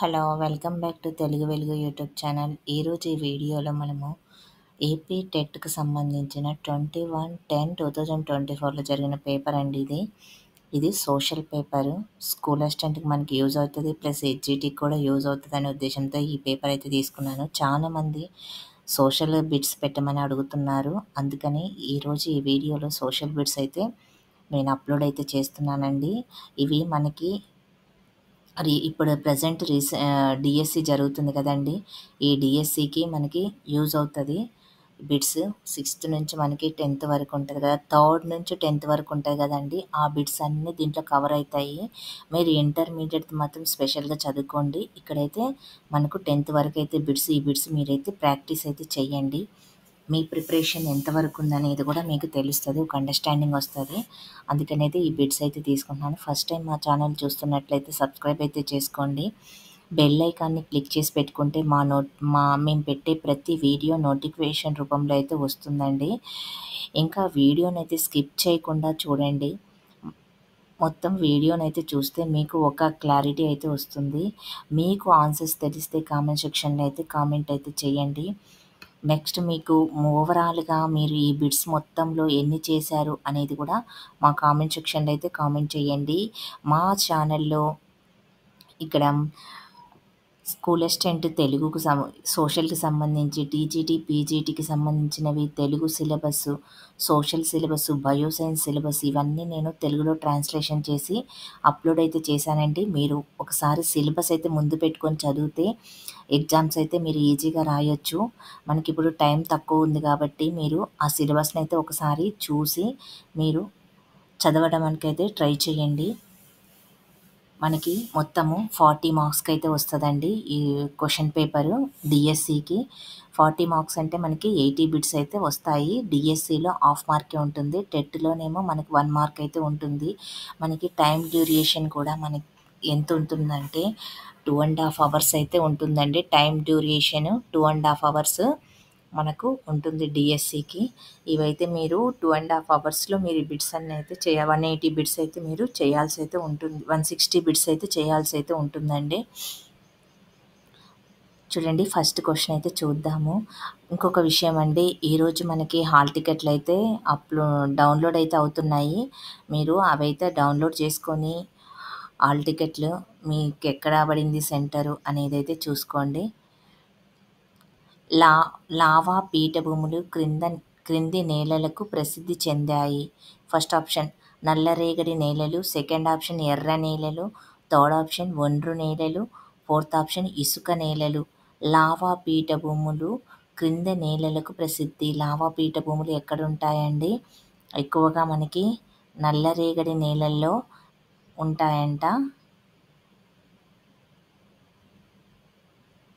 Hello! Welcome back to Telugu వెలుగు YouTube channel. ఈరోజు ఈ వీడియోలో మనము ఏపీ టెట్‌కి సంబంధించిన 21/10/2024లో జరిగిన పేపర్ అండి ఇది. ఇది సోషల్ పేపరు. స్కూల్ అసిస్టెంట్‌కి మనకి యూజ్ అవుతది. ప్లస్ హెచ్‌జిటికి కూడా యూజ్ అవుతదనే ఉద్దేశంతో ఈ పేపర్ అయితే తీసుకున్నాను. చాలామంది సోషల్ బిట్స్ పెట్టమని అడుగుతున్నారు. అందుకని ఈరోజు ఈ వీడియోలో సోషల్ బిట్స్ అయితే నేను అప్‌లోడ్ అయితే చేస్తున్నానండి. ఇవి మనకి ఇప్పుడు ప్రెజెంట్ డీఎస్సీ జరుగుతుంది కదండీ! ఈ డీఎస్సీకి మనకి యూజ్ అవుతది. బిట్స్ 6థ్ నుంచి మనకి 10థ్ వరకు ఉంటది కదా! థర్డ్ నుంచి 10థ్ వరకు ఉంటాయి కదండీ! ఆ బిట్స్ అన్నీ దీంట్లో కవర్ అయితాయి. మీరు ఇంటర్మీడియేట్ మాత్రం స్పెషల్‌గా చదువుకోండి. ఇక్కడైతే మనకు 10థ్ వరకైతే ఈ బిట్స్ మీరైతే ప్రాక్టీస్ అయితే చేయండి. మీ ప్రిపరేషన్ ఎంతవరకు ఉందనేది కూడా మీకు తెలుస్తది. ఒక అండర్‌స్టాండింగ్ వస్తది. అందుకనైతే ఈ బిట్స్ అయితే తీసుకుంటున్నాను. ఫస్ట్ టైం మా ఛానల్ చూస్తున్నట్లయితే సబ్స్క్రైబ్ అయితే చేసుకోండి. బెల్ ఐకాన్‌ని క్లిక్ చేసి పెట్టుకుంటే మేము పెట్టే ప్రతి వీడియో నోటిఫికేషన్ రూపంలో అయితే వస్తుందండి. ఇంకా వీడియోనైతే స్కిప్ చేయకుండా చూడండి. మొత్తం వీడియోనైతే చూస్తే మీకు ఒక క్లారిటీ అయితే వస్తుంది. మీకు ఆన్సర్స్ తెలిస్తే కామెంట్ సెక్షన్‌లో అయితే కామెంట్ అయితే చేయండి. నెక్స్ట్ మీకు ఓవరాల్‌గా మీరు ఈ బిట్స్ మొత్తంలో ఎన్ని చేశారు అనేది కూడా మా కామెంట్ సెక్షన్‌లో అయితే కామెంట్ చేయండి. మా ఛానల్‌లో ఇక్కడ స్కూల్ అసిస్టెంట్ తెలుగుకు సోషల్‌కి సంబంధించి టీజీటీ, పీజీటీకి సంబంధించినవి Telugu syllabus, social syllabus, bio science syllabus ఇవన్నీ నేను తెలుగులో ట్రాన్స్‌లేషన్ చేసి అప్‌లోడ్ అయితే చేశానండి. మీరు ఒకసారి సిలబస్ అయితే ముందు పెట్టుకొని చదివితే ఎగ్జామ్స్ అయితే మీరు ఈజీగా రాయొచ్చు. మనకిప్పుడు టైం తక్కువ ఉంది కాబట్టి మీరు ఆ సిలబస్‌నైతే ఒకసారి చూసి మీరు చదవడానికైతే ట్రై చేయండి. మనకి మొత్తము 40 మార్క్స్‌కైతే వస్తదండి ఈ క్వెషన్ పేపరు డీఎస్సీకి. 40 మార్క్స్ అంటే మనకి 80 బిట్స్ అయితే వస్తాయి. డీఎస్సీలో హాఫ్ మార్కే ఉంటుంది. టెట్‌లోనేమో మనకి 1 మార్క్ అయితే ఉంటుంది. మనకి టైమ్ డ్యూరేషన్ కూడా మనకి ఎంతుంటుందంటే 2½ అవర్స్ అయితే ఉంటుందండి. టైమ్ డ్యూరేషన్ 2½ అవర్స్ మనకు ఉంటుంది డీఎస్సీకి. ఇవైతే మీరు 2½ అవర్స్‌లో మీరు ఈ బిట్స్ అన్నీ అయితే 180 బిట్స్ అయితే మీరు చేయాల్సయితే ఉంటుంది. 160 బిట్స్ అయితే చేయాల్సయితే ఉంటుందండి. చూడండి ఫస్ట్ క్వెషన్ అయితే చూద్దాము. ఇంకొక విషయం అండి, ఈరోజు మనకి హాల్ టికెట్లు అయితే డౌన్‌లోడ్ అయితే అవుతున్నాయి. మీరు అవైతే డౌన్‌లోడ్ చేసుకొని హాల్ టికెట్లు మీకెక్కడ పడింది సెంటరు అనేదైతే చూసుకోండి. లావా పీఠభూములు క్రింది నేలలకు ప్రసిద్ధి చెందాయి. ఫస్ట్ ఆప్షన్ నల్లరేగడి నేలలు, సెకండ్ ఆప్షన్ ఎర్ర నేలలు, థర్డ్ ఆప్షన్ ఒండ్రు నేలలు, ఫోర్త్ ఆప్షన్ ఇసుక నేలలు. లావా పీఠభూములు క్రింది నేలలకు ప్రసిద్ధి. లావా పీఠభూములు ఎక్కడుంటాయండి? ఎక్కువగా మనకి నల్లరేగడి నేలల్లో ఉంటాయంట.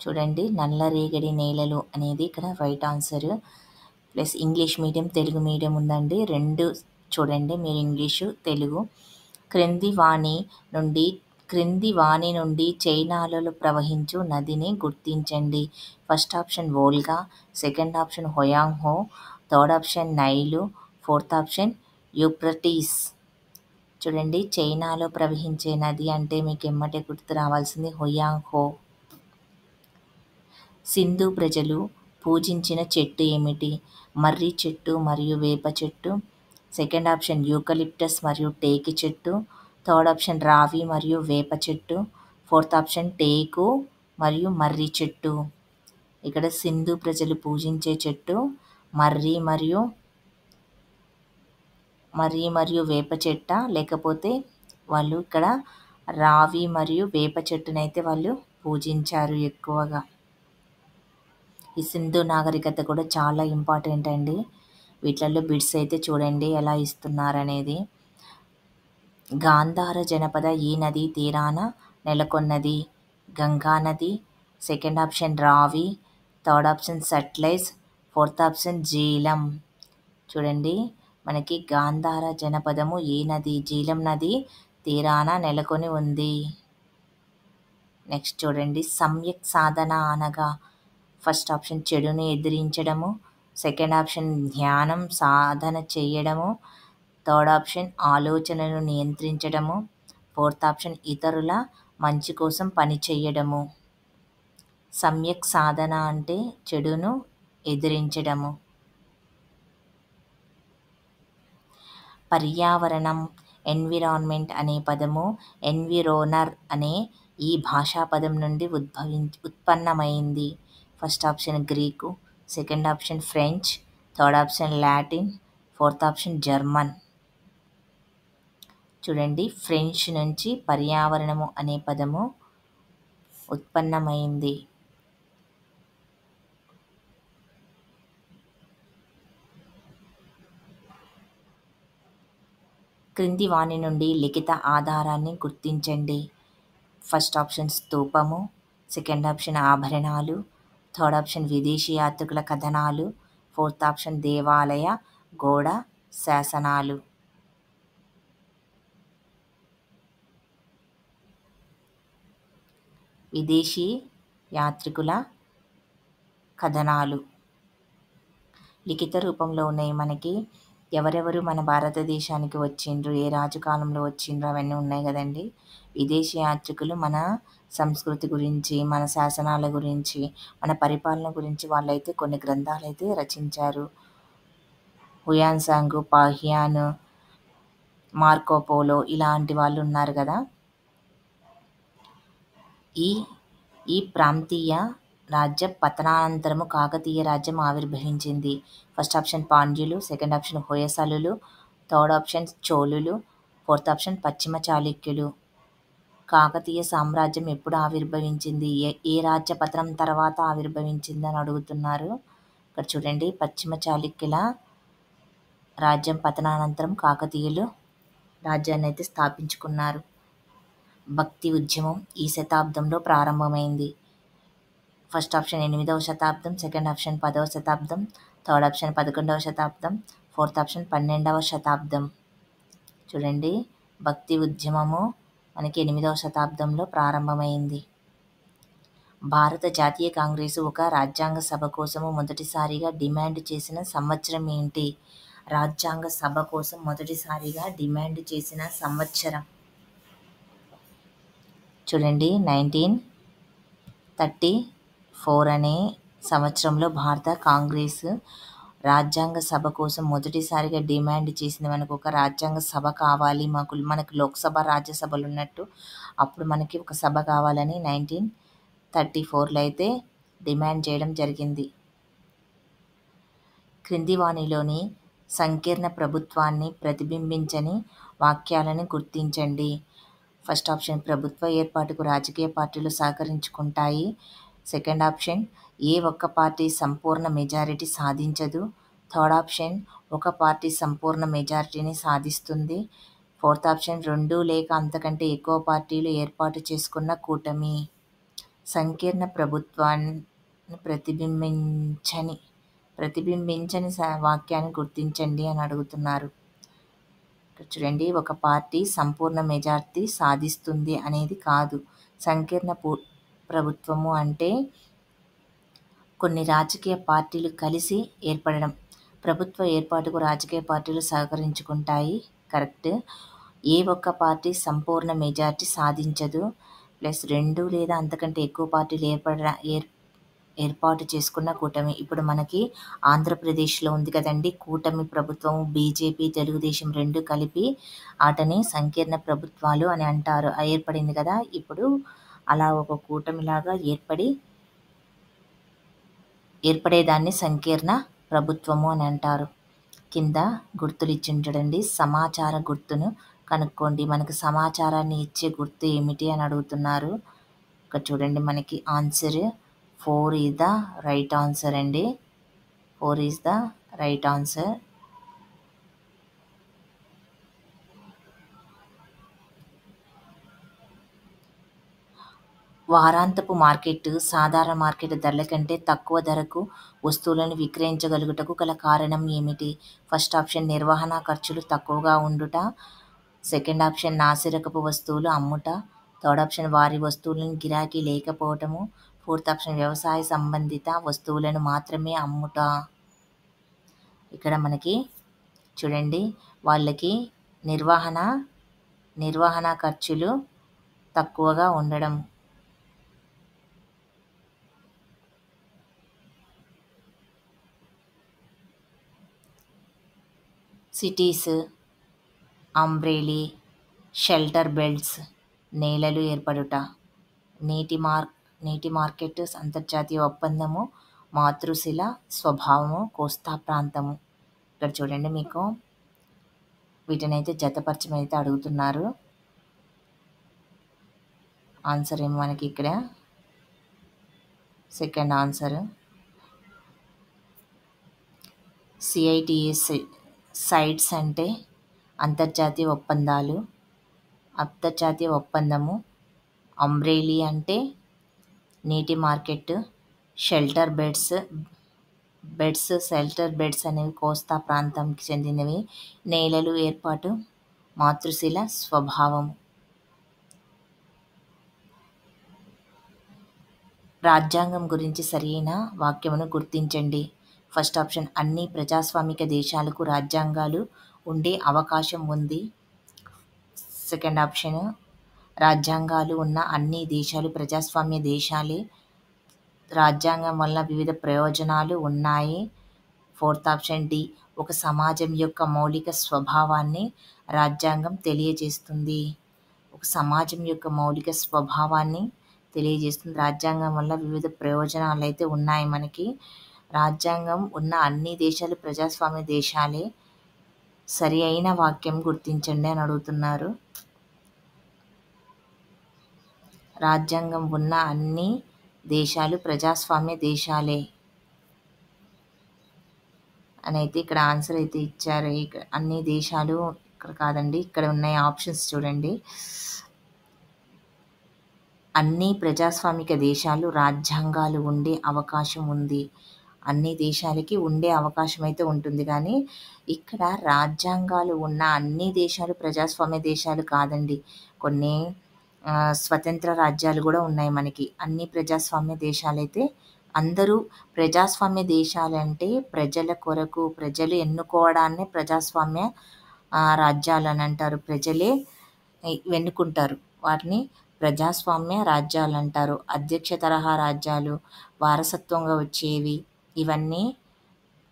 చూడండి నల్లరేగడి నేలలు అనేది ఇక్కడ right answer. Plus English medium, Telugu medium ఉందండి. 2 చూడండి మీరు ఇంగ్లీషు, తెలుగు. క్రింది వాని నుండి చైనాలో ప్రవహించు నదిని గుర్తించండి. First option Volga, second option Hwang Ho, third option Nile, fourth option Euphrates. చూడండి చైనాలో ప్రవహించే నది అంటే మీకు ఎమ్మటే గుర్తు రావాల్సింది హొయాంగ్-హో. సింధు ప్రజలు పూజించిన చెట్టు ఏమిటి? మర్రి చెట్టు మరియు వేప చెట్టు. సెకండ్ ఆప్షన్ యూకలిప్టస్ మరియు టేకు చెట్టు. థర్డ్ ఆప్షన్ రావి మరియు వేప చెట్టు. ఫోర్త్ ఆప్షన్ టేకు మరియు మర్రి చెట్టు. ఇక్కడ సింధు ప్రజలు పూజించే చెట్టు మర్రి మరియు వేప చెట్ట, లేకపోతే వాళ్ళు ఇక్కడ రావి మరియు వేప చెట్టునైతే వాళ్ళు పూజించారు ఎక్కువగా. ఈ సింధు నాగరికత కూడా చాలా ఇంపార్టెంట్ అండి. వీటిలలో బిట్స్ అయితే చూడండి ఎలా ఇస్తున్నారనేది. గాంధార జనపద ఈ నదీ తీరాన నెలకొన్నది. గంగా నది. సెకండ్ ఆప్షన్ రావి, third option Sutlej, fourth option Jhelum. చూడండి మనకి గాంధార జనపదము ఏ నది? జీలం నది తీరాన నెలకొని ఉంది. నెక్స్ట్ చూడండి సమ్యక్ సాధన అనగా ఫస్ట్ ఆప్షన్ చెడుని ఎదిరించడము, సెకండ్ ఆప్షన్ ధ్యానం సాధన చేయడము, థర్డ్ ఆప్షన్ ఆలోచనను నియంత్రించడము, ఫోర్త్ ఆప్షన్ ఇతరుల మంచి కోసం పని చెయ్యడము. సమ్యక్ సాధన అంటే చెడును ఎదిరించడము. పర్యావరణం ఎన్విరాన్మెంట్ అనే పదము ఎన్విరోనర్ అనే ఈ భాషా పదం నుండి ఉత్పన్నమైంది. First option Greek, second option French, third option Latin, fourth option German. చూడండి, ఫ్రెంచ్ నుంచి పర్యావరణము అనే పదము ఉత్పన్నమైంది. క్రింది వాని నుండి లిఖిత ఆధారాన్ని గుర్తించండి. ఫస్ట్ ఆప్షన్ స్తూపము, సెకండ్ ఆప్షన్ ఆభరణాలు, థర్డ్ ఆప్షన్ విదేశీ యాత్రికుల కథనాలు, ఫోర్త్ ఆప్షన్ దేవాలయ గోడ శాసనాలు. విదేశీ యాత్రికుల కథనాలు లిఖిత రూపంలో ఉన్నాయి. మనకి ఎవరెవరు మన భారతదేశానికి వచ్చిండ్రు, ఏ రాజకాలంలో వచ్చిండ్రు అవన్నీ ఉన్నాయి కదండి. విదేశీ యాత్రికులు మన సంస్కృతి గురించి, మన శాసనాల గురించి, మన పరిపాలన గురించి వాళ్ళైతే కొన్ని గ్రంథాలు అయితే రచించారు. హుయాన్సాంగ్, పాహియాన్, మార్కోపోలో ఇలాంటి వాళ్ళు ఉన్నారు కదా. ఈ ప్రాంతీయ రాజ్య పతనానంతరము కాకతీయ రాజ్యం ఆవిర్భవించింది. ఫస్ట్ ఆప్షన్ పాండ్యులు, సెకండ్ ఆప్షన్ హొయసలులు, థర్డ్ ఆప్షన్ చోళులు, ఫోర్త్ ఆప్షన్ పశ్చిమ చాళుక్యులు. కాకతీయ సామ్రాజ్యం ఎప్పుడు ఆవిర్భవించింది, ఏ రాజ్య పతనం తర్వాత ఆవిర్భవించింది అని అడుగుతున్నారు. ఇక్కడ చూడండి, పశ్చిమ చాళుక్యుల రాజ్యం పతనానంతరం కాకతీయులు రాజ్యాన్ని అయితే స్థాపించుకున్నారు. భక్తి ఉద్యమం ఈ శతాబ్దంలో ప్రారంభమైంది. ఫస్ట్ ఆప్షన్ 8వ శతాబ్దం, సెకండ్ ఆప్షన్ 10వ శతాబ్దం, థర్డ్ ఆప్షన్ 11వ శతాబ్దం, ఫోర్త్ ఆప్షన్ 12వ శతాబ్దం. చూడండి, భక్తి ఉద్యమము మనకి 8వ శతాబ్దంలో ప్రారంభమైంది. భారత జాతీయ కాంగ్రెసు ఒక రాజ్యాంగ సభ కోసము మొదటిసారిగా డిమాండ్ చేసిన సంవత్సరం ఏంటి? రాజ్యాంగ సభ కోసం మొదటిసారిగా డిమాండ్ చేసిన సంవత్సరం చూడండి, 1934 అనే సంవత్సరంలో భారత కాంగ్రెస్ రాజ్యాంగ సభ కోసం మొదటిసారిగా డిమాండ్ చేసింది. మనకు ఒక రాజ్యాంగ సభ కావాలి, మనకు లోక్సభ రాజ్యసభలు ఉన్నట్టు అప్పుడు మనకి ఒక సభ కావాలని 1934లో అయితే డిమాండ్ చేయడం జరిగింది. క్రింది వానిలోని సంకీర్ణ ప్రభుత్వాన్ని ప్రతిబింబించని వాక్యాలను గుర్తించండి. ఫస్ట్ ఆప్షన్ ప్రభుత్వ ఏర్పాటుకు రాజకీయ పార్టీలు సహకరించుకుంటాయి. సెకండ్ ఆప్షన్ ఏ ఒక్క పార్టీ సంపూర్ణ మెజారిటీ సాధించదు. థర్డ్ ఆప్షన్ ఒక పార్టీ సంపూర్ణ మెజారిటీని సాధిస్తుంది. ఫోర్త్ ఆప్షన్ 2 లేక అంతకంటే ఎక్కువ పార్టీలు ఏర్పాటు చేసుకున్న కూటమి. సంకీర్ణ ప్రభుత్వాన్ని ప్రతిబింబించని వాక్యాన్ని గుర్తించండి అని అడుగుతున్నారు. చూడండి, ఒక పార్టీ సంపూర్ణ మెజారిటీ సాధిస్తుంది అనేది కాదు. సంకీర్ణ ప్రభుత్వము అంటే కొన్ని రాజకీయ పార్టీలు కలిసి ఏర్పడడం. ప్రభుత్వ ఏర్పాటుకు రాజకీయ పార్టీలు సహకరించుకుంటాయి, కరెక్ట్. ఏ ఒక్క పార్టీ సంపూర్ణ మెజారిటీ సాధించదు. ప్లస్ 2 లేదా అంతకంటే ఎక్కువ పార్టీలు ఏర్పాటు చేసుకున్న కూటమి. ఇప్పుడు మనకి ఆంధ్రప్రదేశ్లో ఉంది కదండి కూటమి ప్రభుత్వం, బీజేపీ, తెలుగుదేశం 2 కలిపి వాటిని సంకీర్ణ ప్రభుత్వాలు అని అంటారు. ఏర్పడింది కదా, ఇప్పుడు అలా ఒక కూటమిలాగా ఏర్పడేదాన్ని సంకీర్ణ ప్రభుత్వము అని అంటారు. కింద గుర్తులు ఇచ్చింటాడండి, సమాచార గుర్తును కనుక్కోండి. మనకు సమాచారాన్ని ఇచ్చే గుర్తు ఏమిటి అని అడుగుతున్నారు. ఇక్కడ చూడండి, మనకి answer 4 is the right answer అండి. 4 ఈజ్ ద రైట్ ఆన్సర్. వారాంతపు మార్కెట్ సాధారణ మార్కెట్ ధరల కంటే తక్కువ ధరకు వస్తువులను విక్రయించగలుగుటకు గల కారణం ఏమిటి? ఫస్ట్ ఆప్షన్ నిర్వహణ ఖర్చులు తక్కువగా ఉండుట, సెకండ్ ఆప్షన్ నాసిరకపు వస్తువులు అమ్ముట, థర్డ్ ఆప్షన్ వారి వస్తువులను గిరాకీ లేకపోవటము, ఫోర్త్ ఆప్షన్ వ్యవసాయ సంబంధిత వస్తువులను మాత్రమే అమ్ముట. ఇక్కడ మనకి చూడండి, వాళ్ళకి నిర్వహణ ఖర్చులు తక్కువగా ఉండడం. సిటీస్, అంబ్రేలీ, షెల్టర్ బెల్ట్స్, నేలలు ఏర్పడుట. నీటి మార్ నీటి మార్కెట్, అంతర్జాతీయ ఒప్పందము, మాతృశిల స్వభావము, కోస్తా ప్రాంతము. ఇక్కడ చూడండి, మీకు వీటినైతే జతపరచమైతే అడుగుతున్నారు. ఆన్సర్ ఏమో మనకి ఇక్కడ సెకండ్ ఆన్సర్. సిఐటిఎస్ సైట్స్ అంటే అంతర్జాతీయ ఒప్పందాలు, అంతర్జాతీయ ఒప్పందము. అంబ్రేలీ అంటే నీటి మార్కెట్. షెల్టర్ షెల్టర్ బెడ్స్ అనేవి కోస్తా ప్రాంతంకి చెందినవి. నేలలు ఏర్పాటు, మాతృశిల స్వభావం. రాజ్యాంగం గురించి సరైన వాక్యమును గుర్తించండి. ఫస్ట్ ఆప్షన్, అన్ని ప్రజాస్వామిక దేశాలకు రాజ్యాంగాలు ఉండే అవకాశం ఉంది. సెకండ్ ఆప్షన్, రాజ్యాంగాలు ఉన్న అన్ని దేశాలు ప్రజాస్వామ్య దేశాలే. రాజ్యాంగం వల్ల వివిధ ప్రయోజనాలు ఉన్నాయి. ఫోర్త్ ఆప్షన్ డి, ఒక సమాజం యొక్క మౌలిక స్వభావాన్ని రాజ్యాంగం తెలియజేస్తుంది. ఒక సమాజం యొక్క మౌలిక స్వభావాన్ని తెలియజేస్తుంది. రాజ్యాంగం వల్ల వివిధ ప్రయోజనాలు అయితే ఉన్నాయి మనకి. రాజ్యాంగం ఉన్న అన్ని దేశాలు ప్రజాస్వామ్య దేశాలే. సరి అయిన వాక్యం గుర్తించండి అని అడుగుతున్నారు. రాజ్యాంగం ఉన్న అన్ని దేశాలు ప్రజాస్వామ్య దేశాలే అని అయితే ఇక్కడ ఆన్సర్ అయితే ఇచ్చారు. ఇక్కడ అన్ని దేశాలు ఇక్కడ కాదండి, ఇక్కడ ఉన్నాయి ఆప్షన్స్ చూడండి. అన్ని ప్రజాస్వామిక దేశాలు రాజ్యాంగాలు ఉండే అవకాశం ఉంది. అన్ని దేశాలకి ఉండే అవకాశం అయితే ఉంటుంది, కానీ ఇక్కడ రాజ్యాంగాలు ఉన్న అన్ని దేశాలు ప్రజాస్వామ్య దేశాలు కాదండి. కొన్ని స్వతంత్ర రాజ్యాలు కూడా ఉన్నాయి మనకి. అన్ని ప్రజాస్వామ్య దేశాలైతే, అందరూ ప్రజాస్వామ్య దేశాలంటే ప్రజల కొరకు, ప్రజలు ఎన్నుకోవడాన్ని ప్రజాస్వామ్య రాజ్యాలు అని అంటారు. ప్రజలే ఎన్నుకుంటారు, వాటిని ప్రజాస్వామ్య రాజ్యాలు అంటారు. అధ్యక్ష తరహా రాజ్యాలు, వారసత్వంగా వచ్చేవి ఇవన్నీ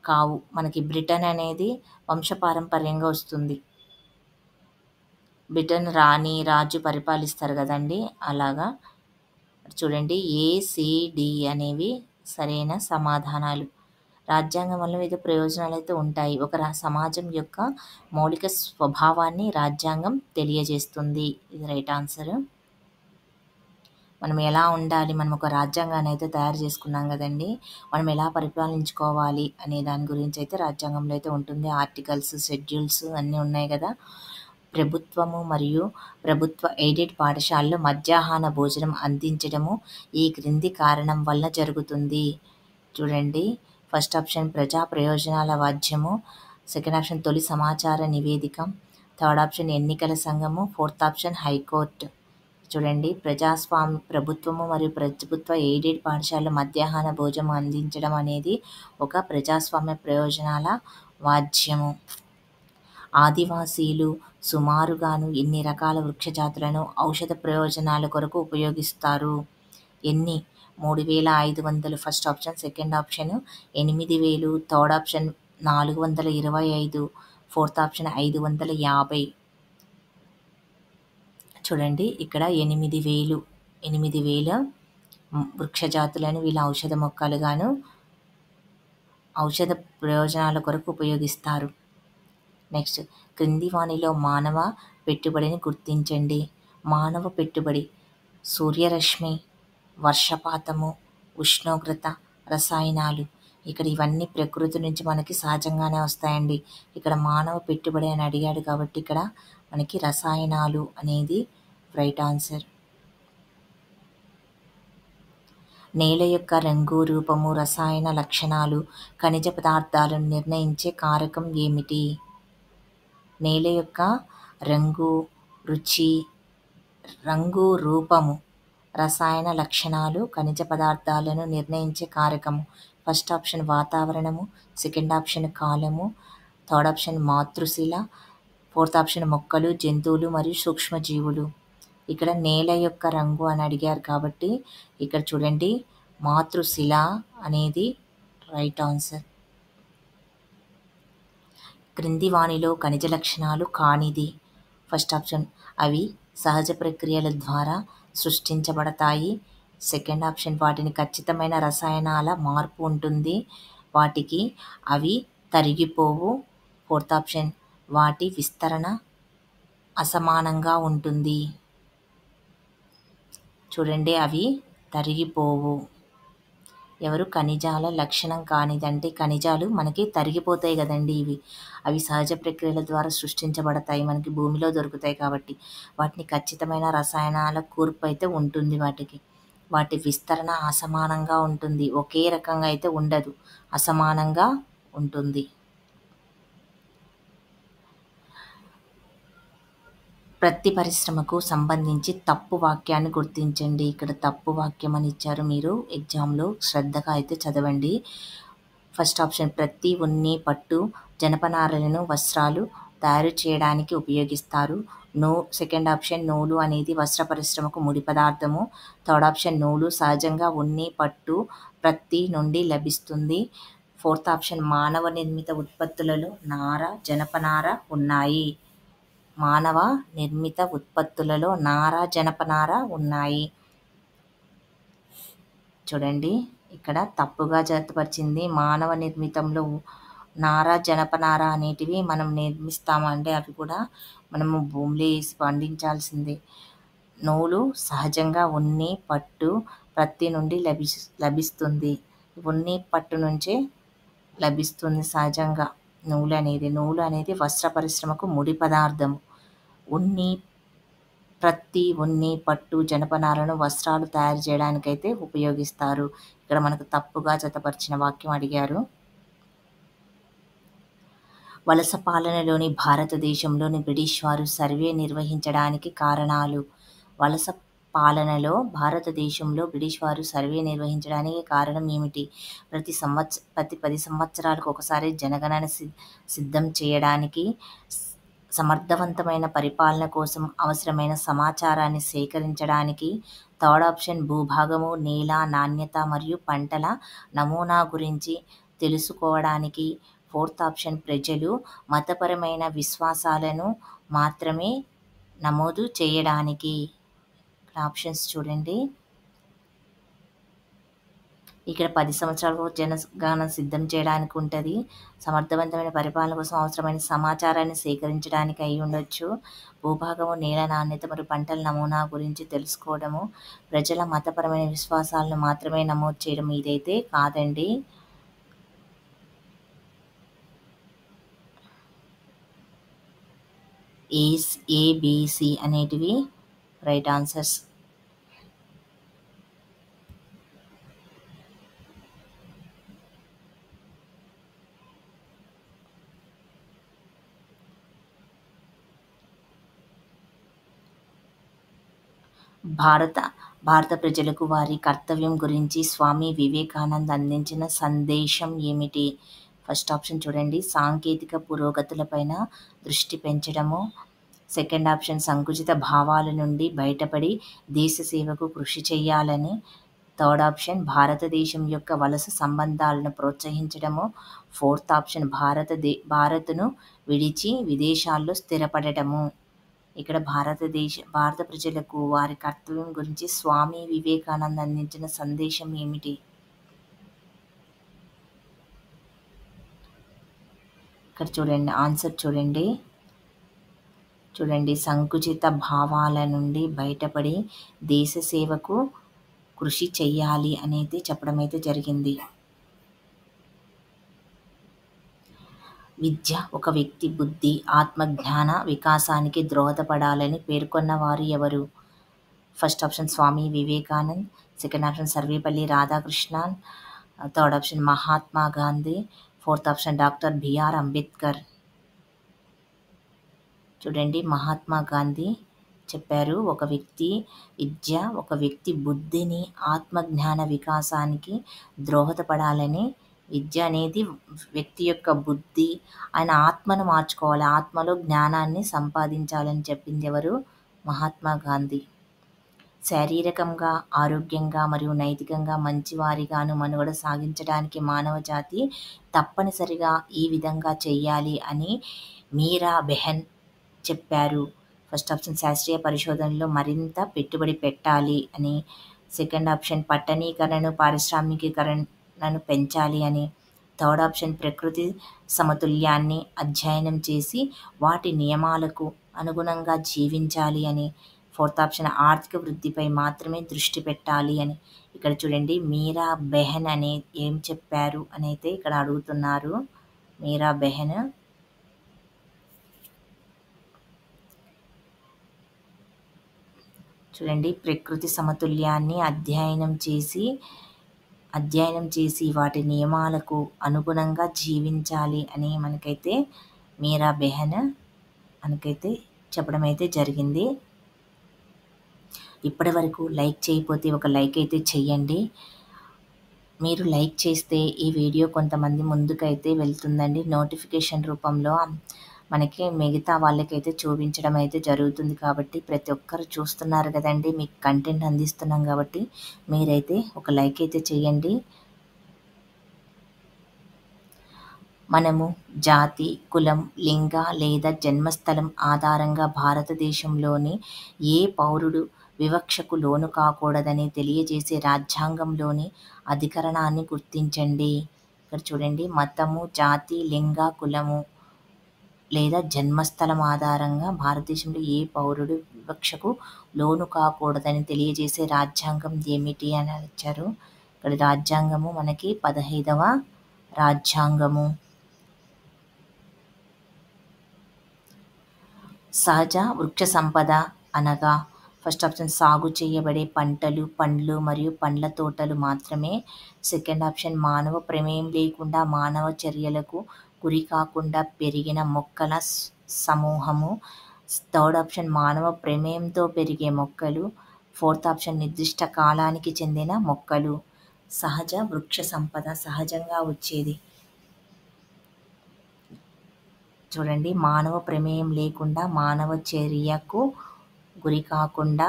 కావు. మనకి బ్రిటన్ అనేది వంశపారంపర్యంగా వస్తుంది. బ్రిటన్ రాణి రాజు పరిపాలిస్తారు కదండి, అలాగా. చూడండి, ఏసిడి అనేవి సరైన సమాధానాలు. రాజ్యాంగం వల్ల వివిధ ప్రయోజనాలు అయితే ఉంటాయి. ఒక సమాజం యొక్క మౌలిక స్వభావాన్ని రాజ్యాంగం తెలియజేస్తుంది. ఇది రైట్ ఆన్సర్. మనం ఎలా ఉండాలి, మనం ఒక రాజ్యాంగాన్ని అయితే తయారు చేసుకున్నాం కదండి, మనం ఎలా పరిపాలించుకోవాలి అనే దాని గురించి అయితే రాజ్యాంగంలో అయితే ఉంటుంది. ఆర్టికల్స్, షెడ్యూల్స్ అన్నీ ఉన్నాయి కదా. ప్రభుత్వము మరియు ప్రభుత్వ ఎయిడెడ్ పాఠశాలలో మధ్యాహ్న భోజనం అందించడము ఈ క్రింది కారణం వల్ల జరుగుతుంది. చూడండి, ఫస్ట్ ఆప్షన్ ప్రజా ప్రయోజనాల వాద్యము, సెకండ్ ఆప్షన్ తొలి సమాచార నివేదిక, థర్డ్ ఆప్షన్ ఎన్నికల సంఘము, ఫోర్త్ ఆప్షన్ హైకోర్టు. చూడండి, ప్రభుత్వము మరియు ప్రభుత్వ ఎయిడెడ్ పాఠశాలలో మధ్యాహ్న భోజనం అందించడం అనేది ఒక ప్రజాస్వామ్య ప్రయోజనాల వాద్యము. ఆదివాసీలు సుమారుగాను ఎన్ని రకాల వృక్ష జాతులను ఔషధ ప్రయోజనాల కొరకు ఉపయోగిస్తారు? ఎన్ని? 3500. First option. Second option 8000. Third option 425. Fourth option 550. చూడండి, ఇక్కడ 8000 వృక్ష జాతులను వీళ్ళ ఔషధ మొక్కలుగాను ఔషధ ప్రయోజనాల కొరకు ఉపయోగిస్తారు. నెక్స్ట్, క్రింది వానిలో మానవ పెట్టుబడిని గుర్తించండి. మానవ పెట్టుబడి: సూర్యరశ్మి, వర్షపాతము, ఉష్ణోగ్రత, రసాయనాలు. ఇక్కడ ఇవన్నీ ప్రకృతి నుంచి మనకి సహజంగానే వస్తాయండి. ఇక్కడ మానవ పెట్టుబడి అని అడిగాడు కాబట్టి ఇక్కడ మనకి రసాయనాలు అనేది రైట్ ఆన్సర్. నేల యొక్క రంగు, రూపము, రసాయన లక్షణాలు, ఖనిజ పదార్థాలను నిర్ణయించే కారకం ఏమిటి? నేల యొక్క రంగు, రూపము, రసాయన లక్షణాలు, ఖనిజ పదార్థాలను నిర్ణయించే కారకము. ఫస్ట్ ఆప్షన్ వాతావరణము, సెకండ్ ఆప్షన్ కాలము, థర్డ్ ఆప్షన్ మాతృశిల, ఫోర్త్ ఆప్షన్ మొక్కలు, జంతువులు మరియు సూక్ష్మజీవులు. ఇక్కడ నేల యొక్క రంగు అని అడిగారు కాబట్టి ఇక్కడ చూడండి మాతృశిల అనేది రైట్ ఆన్సర్. క్రింది వానిలో ఖనిజ లక్షణాలు కానిది. ఫస్ట్ ఆప్షన్ అవి సహజ ప్రక్రియల ద్వారా సృష్టించబడతాయి. సెకండ్ ఆప్షన్ వాటిని ఖచ్చితమైన రసాయనాల మార్పు ఉంటుంది. వాటికి అవి తరిగిపోవు. ఫోర్త్ ఆప్షన్ వాటి విస్తరణ అసమానంగా ఉంటుంది. చూడండి అవి తరిగిపోవు. ఎవరు ఖనిజాల లక్షణం కానిదంటే ఖనిజాలు మనకి తరిగిపోతాయి కదండి ఇవి. అవి సహజ ప్రక్రియల ద్వారా సృష్టించబడతాయి. మనకి భూమిలో దొరుకుతాయి కాబట్టి వాటిని ఖచ్చితమైన రసాయనాల కూర్పు అయితే ఉంటుంది వాటికి. వాటి విస్తరణ అసమానంగా ఉంటుంది. ఒకే రకంగా అయితే ఉండదు. అసమానంగా ఉంటుంది. ప్రతి పరిశ్రమకు సంబంధించి తప్పు వాక్యాన్ని గుర్తించండి. ఇక్కడ తప్పు వాక్యం అని ఇచ్చారు. మీరు ఎగ్జామ్‌లో శ్రద్ధగా అయితే చదవండి. ఫస్ట్ ఆప్షన్ ప్రతి ఉన్ని, పట్టు, జనపనారలను వస్త్రాలు తయారు చేయడానికి ఉపయోగిస్తారు. సెకండ్ ఆప్షన్ నూలు అనేది వస్త్ర పరిశ్రమకు ముడి పదార్థము. థర్డ్ ఆప్షన్ నూలు సహజంగా ఉన్ని, పట్టు, ప్రత్తి నుండి లభిస్తుంది. ఫోర్త్ ఆప్షన్ మానవ నిర్మిత ఉత్పత్తులలో నార, జనపనార ఉన్నాయి. మానవ నిర్మిత ఉత్పత్తులలో నార, జనపనార ఉన్నాయి. చూడండి ఇక్కడ తప్పుగా జతపరిచింది. మానవ నిర్మితంలో నార, జనపనార అనేటివి మనం నిర్మిస్తామంటే అవి కూడా మనము భూమిలో వేసి పండించాల్సిందే. నూలు సహజంగా ఉన్ని, పట్టు, ప్రత్తి నుండి లభిస్తుంది. ఉన్ని, పట్టు నుంచే లభిస్తుంది సహజంగా నూలు అనేది. నూలు అనేది వస్త్ర పరిశ్రమకు ముడి పదార్థము. ప్రత్తి, ఉన్ని, పట్టు, జనపనారను వస్త్రాలు తయారు చేయడానికైతే ఉపయోగిస్తారు. ఇక్కడ మనకు తప్పుగా జతపరిచిన వాక్యం అడిగారు. వలస పాలనలోని భారతదేశంలోని బ్రిటిష్ వారు సర్వే నిర్వహించడానికి కారణాలు. వలస పాలనలో భారతదేశంలో బ్రిటిష్ వారు సర్వే నిర్వహించడానికి కారణం ఏమిటి? ప్రతి 10 సంవత్సరాలకు ఒకసారి జనగణన సిద్ధం చేయడానికి, సమర్థవంతమైన పరిపాలన కోసం అవసరమైన సమాచారాన్ని సేకరించడానికి. థర్డ్ ఆప్షన్ భూభాగము, నేల నాణ్యత మరియు పంటల నమూనా గురించి తెలుసుకోవడానికి. ఫోర్త్ ఆప్షన్ ప్రజలు మతపరమైన విశ్వాసాలను మాత్రమే నమోదు చేయడానికి. ఆప్షన్స్ చూడండి. ఇక్కడ 10 సంవత్సరాలకు జనగణన సిద్ధం చేయడానికి ఉంటుంది. సమర్థవంతమైన పరిపాలన కోసం అవసరమైన సమాచారాన్ని సేకరించడానికి అయి ఉండొచ్చు. భూభాగము, నేల నాణ్యత మరియు పంటల నమూనా గురించి తెలుసుకోవడము. ప్రజల మతపరమైన విశ్వాసాలను మాత్రమే నమోదు చేయడం ఇదైతే కాదండి. ఏబిసి అనేటివి రైట్ ఆన్సర్స్. భారత ప్రజలకు వారి కర్తవ్యం గురించి స్వామి వివేకానంద్ అందించిన సందేశం ఏమిటి? ఫస్ట్ ఆప్షన్ చూడండి సాంకేతిక పురోగతులపైన దృష్టి పెంచడము. సెకండ్ ఆప్షన్ సంకుచిత భావాల నుండి బయటపడి దేశ సేవకు కృషి చేయాలని. థర్డ్ ఆప్షన్ భారతదేశం యొక్క వలస సంబంధాలను ప్రోత్సహించడము. ఫోర్త్ ఆప్షన్ భారత్ను విడిచి విదేశాల్లో స్థిరపడటము. ఇక్కడ భారత ప్రజలకు వారి కర్తవ్యం గురించి స్వామి వివేకానంద్ అందించిన సందేశం ఏమిటి? ఇక్కడ చూడండి ఆన్సర్ చూడండి సంకుచిత భావాల నుండి బయటపడి దేశ సేవకు కృషి చెయ్యాలి అనేది చెప్పడం అయితే జరిగింది. విద్య ఒక వ్యక్తి బుద్ధి, ఆత్మజ్ఞాన వికాసానికి దోహదపడాలని పేర్కొన్న వారు ఎవరు? First option Swami Vivekanand. Second option Sarvepalli Radhakrishnan. Third option Mahatma Gandhi. Fourth option doctor B R Ambedkar. చూడండి మహాత్మా గాంధీ చెప్పారు విద్య ఒక వ్యక్తి బుద్ధిని, ఆత్మజ్ఞాన వికాసానికి దోహదపడాలని. విద్య అనేది వ్యక్తి యొక్క బుద్ధి, ఆయన ఆత్మను మార్చుకోవాలి, ఆత్మలో జ్ఞానాన్ని సంపాదించాలని చెప్పింది ఎవరు? మహాత్మా గాంధీ. శారీరకంగా, ఆరోగ్యంగా మరియు నైతికంగా మంచివారిగాను మనుగడ సాగించడానికి మానవ జాతి తప్పనిసరిగా ఈ విధంగా చెయ్యాలి అని మీరా బెహెన్ చెప్పారు. ఫస్ట్ ఆప్షన్ శాస్త్రీయ పరిశోధనలో మరింత పెట్టుబడి పెట్టాలి అని. సెకండ్ ఆప్షన్ పట్టణీకరణను, పారిశ్రామికీకరణను పెంచాలి అని. థర్డ్ ఆప్షన్ ప్రకృతి సమతుల్యాన్ని అధ్యయనం చేసి వాటి నియమాలకు అనుగుణంగా జీవించాలి అని. ఫోర్త్ ఆప్షన్ ఆర్థిక వృద్ధిపై మాత్రమే దృష్టి పెట్టాలి అని. ఇక్కడ చూడండి మీరా బెహెన్ అనే ఏం చెప్పారు అని అయితే ఇక్కడ అడుగుతున్నారు. మీరా బెహెన్ చూడండి ప్రకృతి సమతుల్యాన్ని అధ్యయనం చేసి వాటి నియమాలకు అనుగుణంగా జీవించాలి అని మనకైతే మీరా బెహెన్ మనకైతే చెప్పడం అయితే జరిగింది. ఇప్పటి వరకు లైక్ చేయకపోతే ఒక లైక్ అయితే చెయ్యండి. మీరు లైక్ చేస్తే ఈ వీడియో కొంతమంది ముందుకైతే వెళ్తుందండి. నోటిఫికేషన్ రూపంలో మనకి మిగతా వాళ్ళకైతే చూపించడం అయితే జరుగుతుంది. కాబట్టి ప్రతి ఒక్కరు చూస్తున్నారు కదండి, మీకు కంటెంట్ అందిస్తున్నాం కాబట్టి మీరైతే ఒక లైక్ అయితే చేయండి. మనము జాతి, కులం, లింగ లేదా జన్మస్థలం ఆధారంగా భారతదేశంలోని ఏ పౌరుడు వివక్షకు లోను కాకూడదని తెలియజేసే రాజ్యాంగంలోని అధికరణాన్ని గుర్తించండి. ఇక్కడ చూడండి మతము, జాతి, లింగ, కులము లేదా జన్మస్థలం ఆధారంగా భారతదేశంలో ఏ పౌరుడు వివక్షకు లోను కాకూడదని తెలియజేసే రాజ్యాంగం ఏమిటి అని ఇచ్చారు. ఇక్కడ రాజ్యాంగము మనకి 15వ రాజ్యాంగము. సహజ వృక్ష సంపద అనగా ఫస్ట్ ఆప్షన్ సాగు చేయబడే పంటలు, పండ్లు మరియు పండ్ల తోటలు మాత్రమే. సెకండ్ ఆప్షన్ మానవ ప్రమేయం లేకుండా మానవ చర్యలకు గురి కాకుండా పెరిగిన మొక్కల సమూహము. థర్డ్ ఆప్షన్ మానవ ప్రమేయంతో పెరిగే మొక్కలు. ఫోర్త్ ఆప్షన్ నిర్దిష్ట కాలానికి చెందిన మొక్కలు. సహజ వృక్ష సంపద సహజంగా వచ్చేది. చూడండి మానవ ప్రమేయం లేకుండా మానవ చర్యకు గురి కాకుండా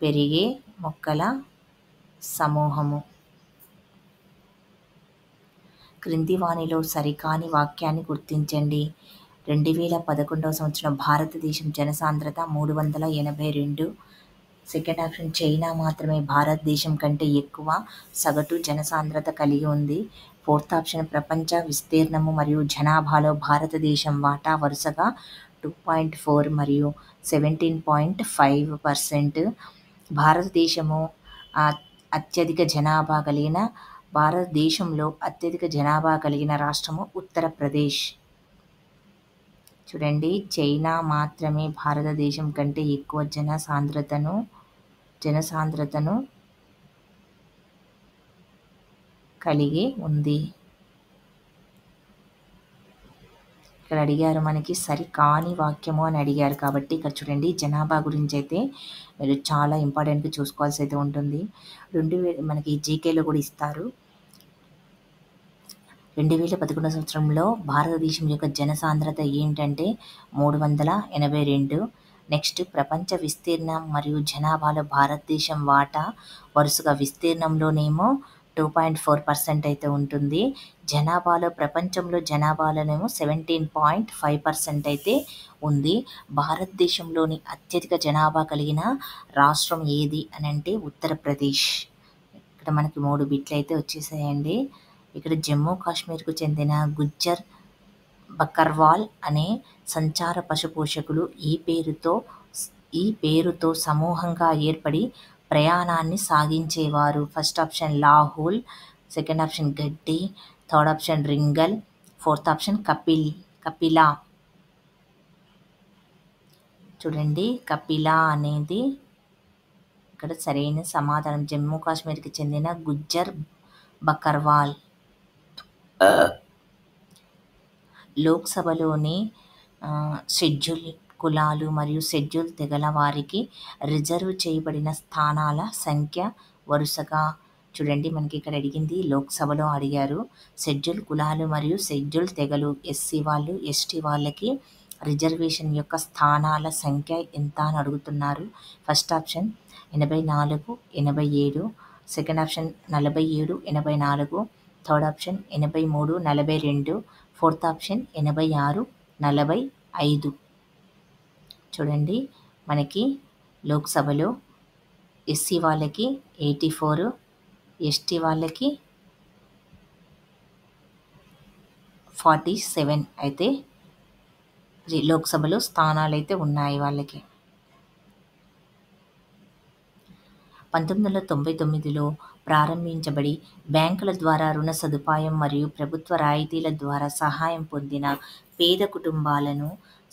పెరిగే మొక్కల సమూహము. క్రింది వానిలో సరికాని వాక్యాన్ని గుర్తించండి. 2011 సంవత్సరం భారతదేశం జనసాంద్రత 382. సెకండ్ ఆప్షన్ చైనా మాత్రమే భారతదేశం కంటే ఎక్కువ సగటు జనసాంద్రత కలిగి ఉంది. ఫోర్త్ ఆప్షన్ ప్రపంచ విస్తీర్ణము మరియు జనాభాలో భారతదేశం వాటా వరుసగా 2.4 మరియు 17.5%. భారతదేశంలో అత్యధిక జనాభా కలిగిన రాష్ట్రము ఉత్తరప్రదేశ్. చూడండి చైనా మాత్రమే భారతదేశం కంటే ఎక్కువ జనసాంద్రతను కలిగి ఉంది. ఇక్కడ అడిగారు మనకి సరికాని వాక్యము అని అడిగారు కాబట్టి ఇక్కడ చూడండి జనాభా గురించి అయితే మీరు చాలా ఇంపార్టెంట్గా చూసుకోవాల్సి అయితే ఉంటుంది. మనకి జీకేలో కూడా ఇస్తారు. 2011 సంవత్సరంలో భారతదేశం యొక్క జనసాంద్రత ఏంటంటే 382. నెక్స్ట్ ప్రపంచ విస్తీర్ణం మరియు జనాభాలో భారతదేశం వాటా వరుసగా విస్తీర్ణంలోనేమో 2.4% అయితే ఉంటుంది. ప్రపంచంలో జనాభాలోనేమో 17.5% అయితే ఉంది. భారతదేశంలోని అత్యధిక జనాభా కలిగిన రాష్ట్రం ఏది అని అంటే ఉత్తరప్రదేశ్. ఇక్కడ మనకి 3 బిట్లు అయితే వచ్చేసాయండి. ఇక్కడ జమ్మూ కాశ్మీర్కు చెందిన గుజ్జర్ బకర్వాల్ అనే సంచార పశు పోషకులు ఈ పేరుతో సమూహంగా ఏర్పడి ప్రయాణాన్ని సాగించేవారు. First option Lahaul, second option గడ్డి, third option ringal, fourth option Kapila. చూడండి కపిలా అనేది ఇక్కడ సరైన సమాధానం. జమ్మూ కాశ్మీర్కి చెందిన గుజ్జర్ బకర్వాల్. లోక్సభలోని షెడ్యూల్ కులాలు మరియు షెడ్యూల్ తెగల వారికి రిజర్వ్ చేయబడిన స్థానాల సంఖ్య వరుసగా. చూడండి మనకి ఇక్కడ అడిగింది లోక్సభలో అడిగారు. షెడ్యూల్ కులాలు మరియు షెడ్యూల్ తెగలు ఎస్సీ వాళ్ళు, ఎస్టీ వాళ్ళకి రిజర్వేషన్ యొక్క స్థానాల సంఖ్య ఎంత అని అడుగుతున్నారు. First option 84, 87. Second option 47, 84. Third option 83, 42. Fourth option 86, 45. చూడండి, మనకి లోక్సభలో ఎస్సీ వాళ్ళకి 84, ఎస్టీ వాళ్ళకి 47 అయితే లోక్సభలో స్థానాలు అయితే ఉన్నాయి వాళ్ళకి. 1999లో ప్రారంభించబడి బ్యాంకుల ద్వారా రుణ సదుపాయం మరియు ప్రభుత్వ రాయితీల ద్వారా సహాయం పొందిన పేద కుటుంబాలను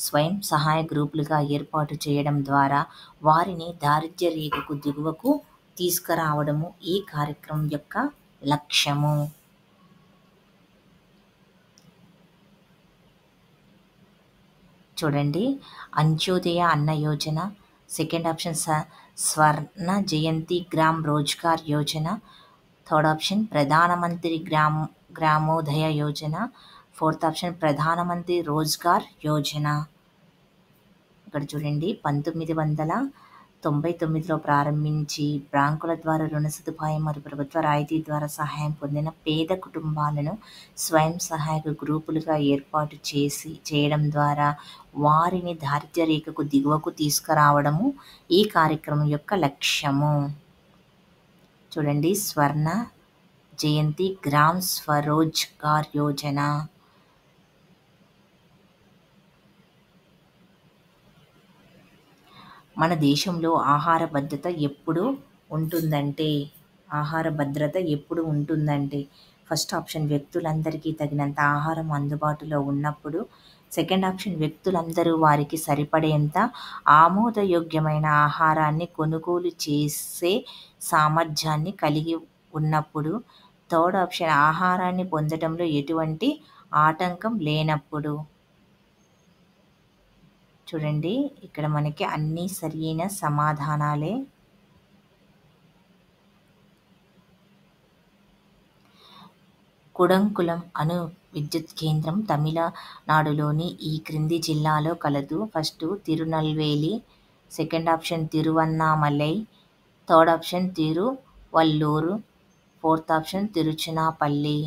స్వయం సహాయ గ్రూపులుగా ఏర్పాటు చేయడం ద్వారా వారిని దారిద్ర్య రేఖకు దిగువకు తీసుకురావడము ఈ కార్యక్రమం యొక్క లక్ష్యము. చూడండి, అంత్యోదయ అన్న Yojana. Second option Swarna Jayanti Gram Rozgar Yojana. Third option Pradhan Mantri Gramodaya Yojana. Fourth option ప్రధానమంత్రి రోజ్గార్ యోజన. ఇక్కడ చూడండి, 1999లో ప్రారంభించి బ్యాంకుల ద్వారా రుణ సదుపాయం మరియు ప్రభుత్వ రాయితీ ద్వారా సహాయం పొందిన పేద కుటుంబాలను స్వయం సహాయక గ్రూపులుగా ఏర్పాటు చేయడం ద్వారా వారిని దారిద్ర్య రేఖకు దిగువకు తీసుకురావడము ఈ కార్యక్రమం యొక్క లక్ష్యము. చూడండి, స్వర్ణ జయంతి గ్రామ్ స్వరోజ్గార్ యోజన. మన దేశంలో ఆహార భద్రత ఎప్పుడు ఉంటుందంటే ఫస్ట్ ఆప్షన్ వ్యక్తులందరికీ తగినంత ఆహారం అందుబాటులో ఉన్నప్పుడు. సెకండ్ ఆప్షన్ వ్యక్తులందరూ వారికి సరిపడేంత ఆమోదయోగ్యమైన ఆహారాన్ని కొనుగోలు చేసే సామర్థ్యాన్ని కలిగి ఉన్నప్పుడు. థర్డ్ ఆప్షన్ ఆహారాన్ని పొందడంలో ఎటువంటి ఆటంకం లేనప్పుడు. చూడండి, ఇక్కడ మనకి అన్నీ సరైన సమాధానాలే. కుడంకులం అణు విద్యుత్ కేంద్రం తమిళనాడులోని ఈ క్రింది జిల్లాలో కలదు. First Tirunelveli. Second option Tiruvannamalai. Third option Tiruvallur. Fourth option Tiruchirappalli.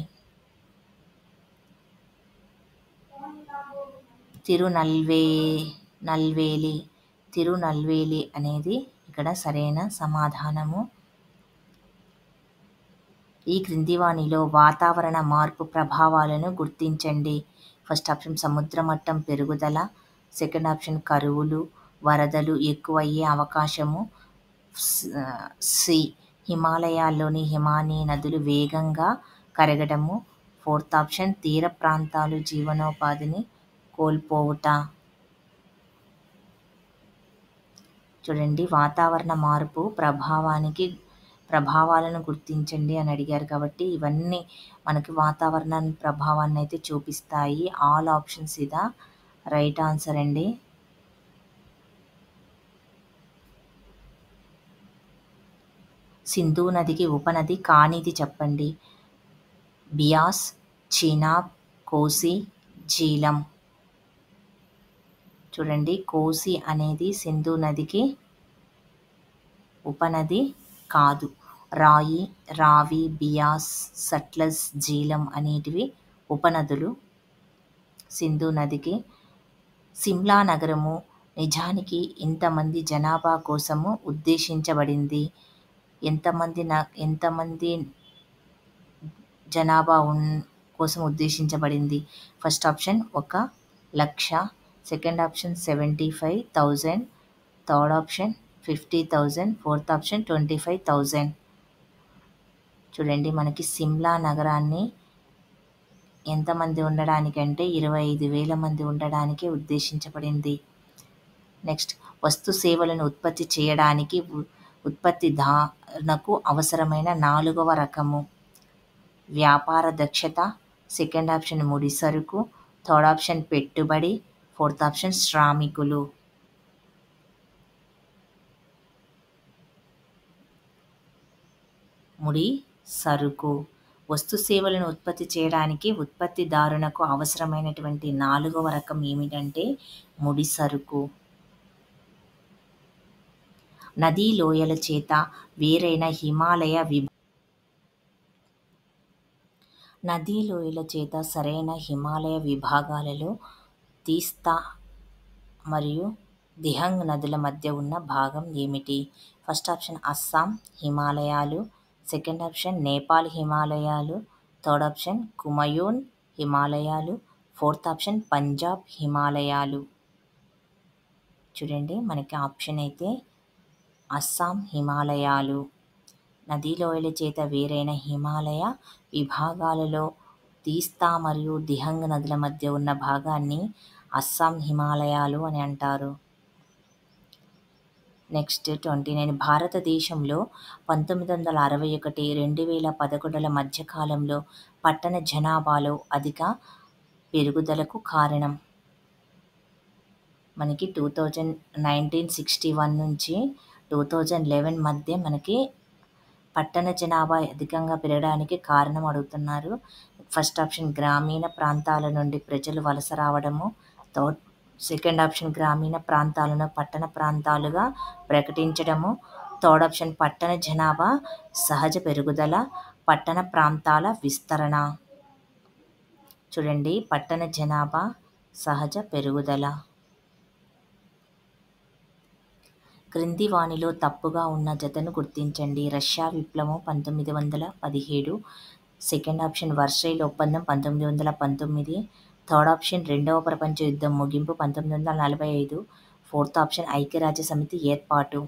Tirunelveli అనేది ఇక్కడ సరైన సమాధానము. ఈ క్రింది వానిలో వాతావరణ మార్పు ప్రభావాలను గుర్తించండి. ఫస్ట్ ఆప్షన్ సముద్ర మట్టం పెరుగుదల. సెకండ్ ఆప్షన్ కరువులు, వరదలు ఎక్కువయ్యే అవకాశము. సి హిమాలయాల్లోని హిమానీ నదులు వేగంగా కరగడము. ఫోర్త్ ఆప్షన్ తీర ప్రాంతాలు జీవనోపాధిని కోల్పోవుట. చూడండి, వాతావరణ మార్పు ప్రభావాలను గుర్తించండి అని అడిగారు కాబట్టి ఇవన్నీ మనకి వాతావరణ ప్రభావాన్ని అయితే చూపిస్తాయి. ఆల్ ఆప్షన్స్ ఇదా రైట్ ఆన్సర్ అండి. సింధు నదికి ఉపనది కానిది చెప్పండి. బియాస్, చీనాబ్, కోసి, జీలం. చూడండి, కోసి అనేది సింధు నదికి ఉపనది కాదు. రావి, బియాస్, సట్లెజ్, జీలం అనేటివి ఉపనదులు సింధు నదికి. సిమ్లా నగరము నిజానికి ఇంతమంది జనాభా కోసము ఉద్దేశించబడింది. ఎంతమంది జనాభా కోసం ఉద్దేశించబడింది. First option 1,00,000. Second option 75,000. Third option 50,000. Fourth option 25,000. చూడండి, మనకి సిమ్లా నగరాన్ని ఎంతమంది ఉండడానికంటే 25,000 మంది ఉండడానికి ఉద్దేశించబడింది. నెక్స్ట్, వస్తు సేవలను ఉత్పత్తి చేయడానికి ఉత్పత్తిదారునకు అవసరమైన 4వ రకము. వ్యాపార దక్షత. సెకండ్ ఆప్షన్ ముడి సరుకు. థర్డ్ ఆప్షన్ పెట్టుబడి. ఫోర్త్ ఆప్షన్ శ్రామికులు. ముడి సరుకు. వస్తు సేవలను ఉత్పత్తి చేయడానికి ఉత్పత్తిదారునకు అవసరమైనటువంటి 4వ రకం ఏమిటంటే ముడిసరుకు. నదీ లోయల చేత వేరైన హిమాలయ నదీ లోయల చేత సరైన హిమాలయ విభాగాలలో తీస్తా మరియు దిహంగ్ నదుల మధ్య ఉన్న భాగం ఏమిటి? ఫస్ట్ ఆప్షన్ అస్సాం హిమాలయాలు, సెకండ్ ఆప్షన్ నేపాల్ హిమాలయాలు, థర్డ్ ఆప్షన్ కుమయూన్ హిమాలయాలు, ఫోర్త్ ఆప్షన్ పంజాబ్ హిమాలయాలు. చూడండి, మనకి ఆప్షన్ అయితే అస్సాం హిమాలయాలు. నదీ లోయల చేత వేరైన హిమాలయ విభాగాలలో తీస్తా మరియు దిహంగ్ నదుల మధ్య ఉన్న భాగాన్ని అస్సాం హిమాలయాలు అని అంటారు. నెక్స్ట్ 29. భారతదేశంలో 1961-2011 మధ్య కాలంలో పట్టణ జనాభాలో అధిక పెరుగుదలకు కారణం. మనకి 1961 నుంచి 2011 మధ్య మనకి పట్టణ జనాభా అధికంగా పెరగడానికి కారణం అడుగుతున్నారు. ఫస్ట్ ఆప్షన్ గ్రామీణ ప్రాంతాల నుండి ప్రజలు వలస రావడము, సెకండ్ ఆప్షన్ గ్రామీణ ప్రాంతాలను పట్టణ ప్రాంతాలుగా ప్రకటించడము, థర్డ్ ఆప్షన్ పట్టణ జనాభా సహజ పెరుగుదల, పట్టణ ప్రాంతాల విస్తరణ. చూడండి, పట్టణ జనాభా సహజ పెరుగుదల. క్రింది వానిలో తప్పుగా ఉన్న జతను గుర్తించండి. రష్యా విప్లవం 1917, సెకండ్ ఆప్షన్ వర్సైల్ ఒప్పందం 1919, థర్డ్ ఆప్షన్ రెండవ ప్రపంచ యుద్ధం ముగింపు 1945, ఫోర్త్ ఆప్షన్ ఐక్యరాజ్య సమితి ఏర్పాటు.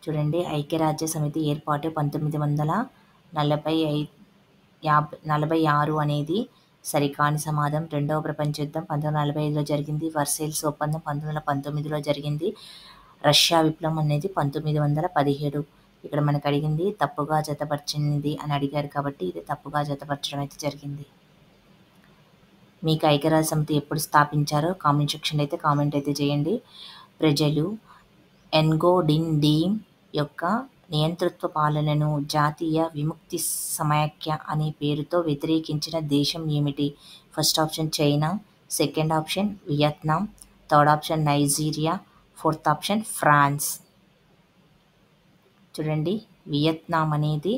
చూడండి, ఐక్యరాజ్య సమితి ఏర్పాటు 1946 అనేది సరికాని సమాధానం. రెండవ ప్రపంచ యుద్ధం 1945లో జరిగింది. వర్సైల్స్ ఒప్పందం 1919లో జరిగింది. రష్యా విప్లవం అనేది 1917. ఇక్కడ మనకు అడిగింది తప్పుగా జతపరిచింది అని అడిగారు కాబట్టి ఇది తప్పుగా జతపరచడం అయితే జరిగింది. మీకు ఐక్యరాజ్య సమితి ఎప్పుడు స్థాపించారో కామెంట్ సెక్షన్ అయితే కామెంట్ అయితే చేయండి. ప్రజలు ఎన్గోడిన్ డీమ్ యొక్క నియంతృత్వ పాలనను జాతీయ విముక్తి సమాఖ్య అనే పేరుతో వ్యతిరేకించిన దేశం ఏమిటి? First option China, second option Vietnam, third option Nigeria, fourth option France. చూడండి, వియత్నాం అనేది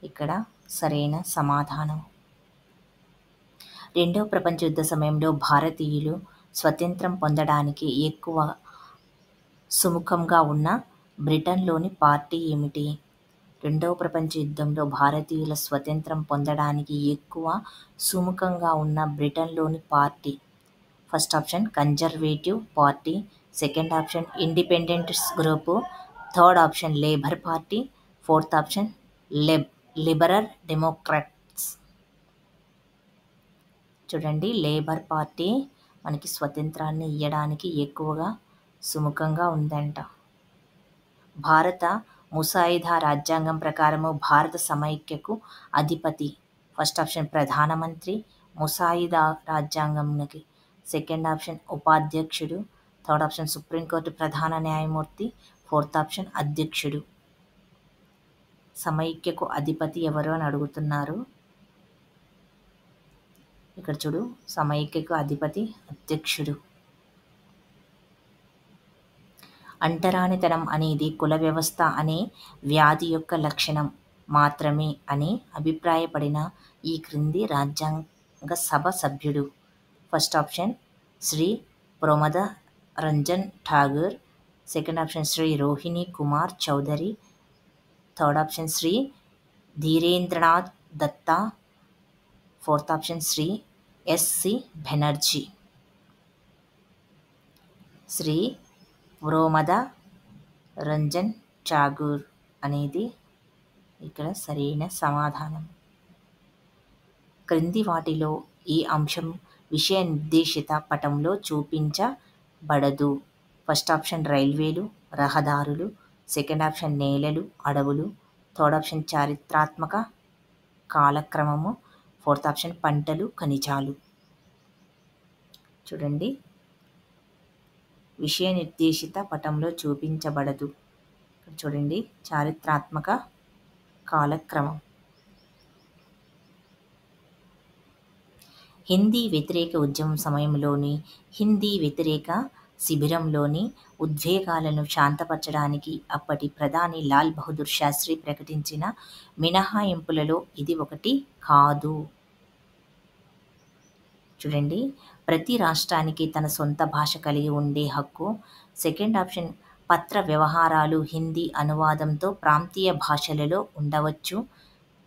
ఇక్కడ సరైన సమాధానం. రెండవ ప్రపంచ యుద్ధ సమయంలో భారతీయులు స్వతంత్రం పొందడానికి ఎక్కువ సుముఖంగా ఉన్న బ్రిటన్లోని పార్టీ ఏమిటి? రెండవ ప్రపంచ యుద్ధంలో భారతీయుల స్వతంత్రం పొందడానికి ఎక్కువ సుముఖంగా ఉన్న బ్రిటన్లోని party. First option conservative party, second option independents group, third option labour party, fourth option liberal Democrats. చూడండి, లేబర్ పార్టీ మనకి స్వతంత్రాన్ని ఇవ్వడానికి ఎక్కువగా సుముఖంగా ఉందంట. భారత ముసాయిదా రాజ్యాంగం ప్రకారము భారత సమైక్యకు అధిపతి. ఫస్ట్ ఆప్షన్ ప్రధానమంత్రి ముసాయిదా రాజ్యాంగంకి, సెకండ్ ఆప్షన్ ఉపాధ్యక్షుడు, థర్డ్ ఆప్షన్ సుప్రీంకోర్టు ప్రధాన న్యాయమూర్తి, ఫోర్త్ ఆప్షన్ అధ్యక్షుడు. సమైక్యకు అధిపతి ఎవరు అని అడుగుతున్నారు. ఇక్కడ చూడు, సమైక్యకు అధిపతి అధ్యక్షుడు. అంటరానితనం అనేది కుల వ్యవస్థ అనే వ్యాధి యొక్క లక్షణం మాత్రమే అని అభిప్రాయపడిన ఈ క్రింది రాజ్యాంగ సభ సభ్యుడు. First option Shri Pramoda Ranjan Tagore, second option Shri Rohini Kumar Chaudhary, third option Shri Dhirendranath Datta, fourth option Shri SC Banerjee. Shri Pramoda Ranjan Tagore అనేది ఇక్కడ సరైన సమాధానం. క్రింది వాటిలో ఈ అంశం విషయ నిర్దేశిత పటంలో చూపించబడదు. ఫస్ట్ ఆప్షన్ రైల్వేలు, రహదారులు, సెకండ్ ఆప్షన్ నేలలు, అడవులు, థర్డ్ ఆప్షన్ చారిత్రాత్మక కాలక్రమము, ఫోర్త్ ఆప్షన్ పంటలు, ఖనిజాలు. చూడండి, విషయ నిర్దేశిత పటంలో చూపించబడదు. చూడండి, చారిత్రాత్మక కాలక్రమం. హిందీ వ్యతిరేక ఉద్యమం సమయంలోని హిందీ వ్యతిరేక శిబిరంలోని ఉద్వేగాలను శాంతపరచడానికి అప్పటి ప్రధాని లాల్ బహదూర్ శాస్త్రి ప్రకటించిన మినహాయింపులలో ఇది ఒకటి కాదు. చూడండి, ప్రతి రాష్ట్రానికి తన సొంత భాష కలిగి ఉండే హక్కు. సెకండ్ ఆప్షన్ పత్ర వ్యవహారాలు హిందీ అనువాదంతో ప్రాంతీయ భాషలలో ఉండవచ్చు.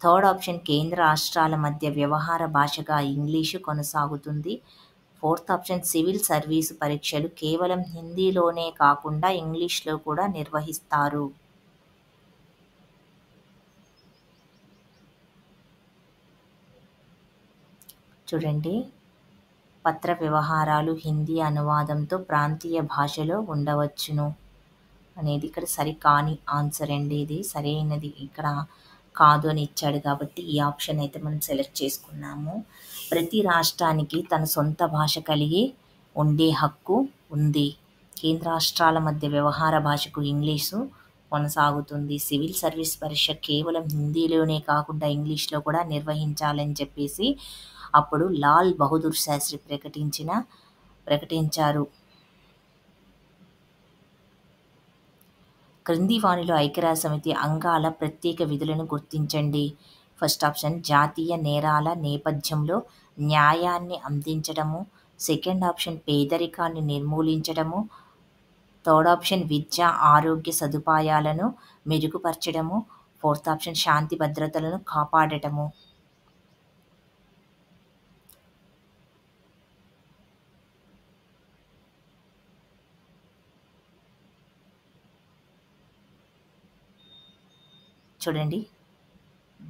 థర్డ్ ఆప్షన్ కేంద్ర రాష్ట్రాల మధ్య వ్యవహార భాషగా ఇంగ్లీషు కొనసాగుతుంది. ఫోర్త్ ఆప్షన్ సివిల్ సర్వీసు పరీక్షలు కేవలం హిందీలోనే కాకుండా ఇంగ్లీష్లో కూడా నిర్వహిస్తారు. చూడండి, పత్ర వ్యవహారాలు హిందీ అనువాదంతో ప్రాంతీయ భాషలో ఉండవచ్చును అనేది ఇక్కడ సరికాని ఆన్సర్ అండి. ఇది సరైనది ఇక్కడ కాదు అని ఇచ్చాడు కాబట్టి ఈ ఆప్షన్ అయితే మనం సెలెక్ట్ చేసుకున్నాము. ప్రతి రాష్ట్రానికి తన సొంత భాష కలిగి ఉండే హక్కు ఉంది. కేంద్ర రాష్ట్రాల మధ్య వ్యవహార భాషకు ఇంగ్లీషు కొనసాగుతుంది. సివిల్ సర్వీస్ పరీక్ష కేవలం హిందీలోనే కాకుండా ఇంగ్లీష్లో కూడా నిర్వహించాలని చెప్పేసి అప్పుడు లాల్ బహదూర్ శాస్త్రి ప్రకటించారు. క్రింది వానిలో ఐక్యరాజ్యసమితి అంగాల ప్రత్యేక విధులను గుర్తించండి. ఫస్ట్ ఆప్షన్ జాతీయ నేరాల నేపథ్యంలో న్యాయాన్ని అందించడము. సెకండ్ ఆప్షన్ పేదరికాన్ని నిర్మూలించడము. థర్డ్ ఆప్షన్ విద్య ఆరోగ్య సదుపాయాలను మెరుగుపరచడము. ఫోర్త్ ఆప్షన్ శాంతి భద్రతలను కాపాడటము. చూడండి,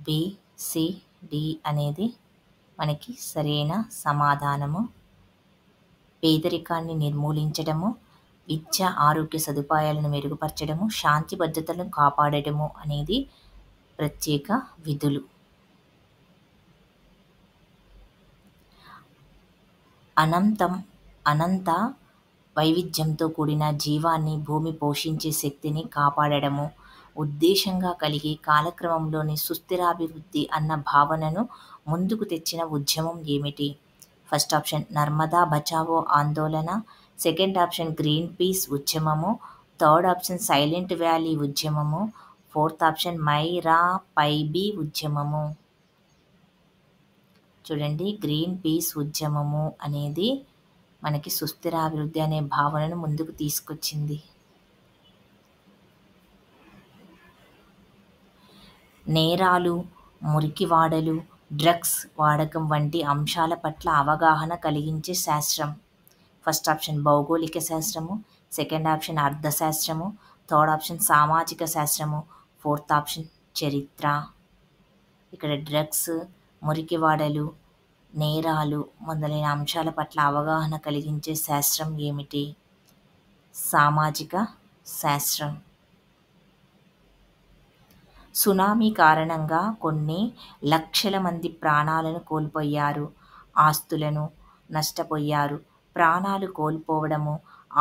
బి, సి, డి అనేది మనకి సరైన సమాధానము. పేదరికాన్ని నిర్మూలించడము, విద్య ఆరోగ్య సదుపాయాలను మెరుగుపరచడము, శాంతి భద్రతలను కాపాడటము అనేది ప్రత్యేక విధులు. అనంత వైవిధ్యంతో కూడిన జీవాన్ని భూమి పోషించే శక్తిని కాపాడడము ఉద్దేశంగా కలిగి కాలక్రమంలోని సుస్థిరాభివృద్ధి అన్న భావనను ముందుకు తెచ్చిన ఉద్యమం ఏమిటి? ఫస్ట్ ఆప్షన్ నర్మదా బచావో ఆందోళన. సెకండ్ ఆప్షన్ గ్రీన్ పీస్ ఉద్యమము. థర్డ్ ఆప్షన్ సైలెంట్ వ్యాలీ ఉద్యమము. ఫోర్త్ ఆప్షన్ మైరా పైబీ ఉద్యమము. చూడండి, గ్రీన్ పీస్ ఉద్యమము అనేది మనకి సుస్థిరాభివృద్ధి అనే భావనను ముందుకు తీసుకొచ్చింది. నేరాలు, మురికివాడలు, డ్రగ్స్ వాడకం వంటి అంశాల పట్ల అవగాహన కలిగించే శాస్త్రం. ఫస్ట్ ఆప్షన్ భౌగోళిక శాస్త్రము. సెకండ్ ఆప్షన్ అర్థశాస్త్రము. థర్డ్ ఆప్షన్ సామాజిక శాస్త్రము. ఫోర్త్ ఆప్షన్ చరిత్ర. ఇక్కడ డ్రగ్స్, మురికివాడలు, నేరాలు మొదలైన అంశాల పట్ల అవగాహన కలిగించే శాస్త్రం ఏమిటి? సామాజిక శాస్త్రం. సునామీ కారణంగా కొన్ని లక్షల మంది ప్రాణాలను కోల్పోయారు, ఆస్తులను నష్టపోయారు. ప్రాణాలు కోల్పోవడము,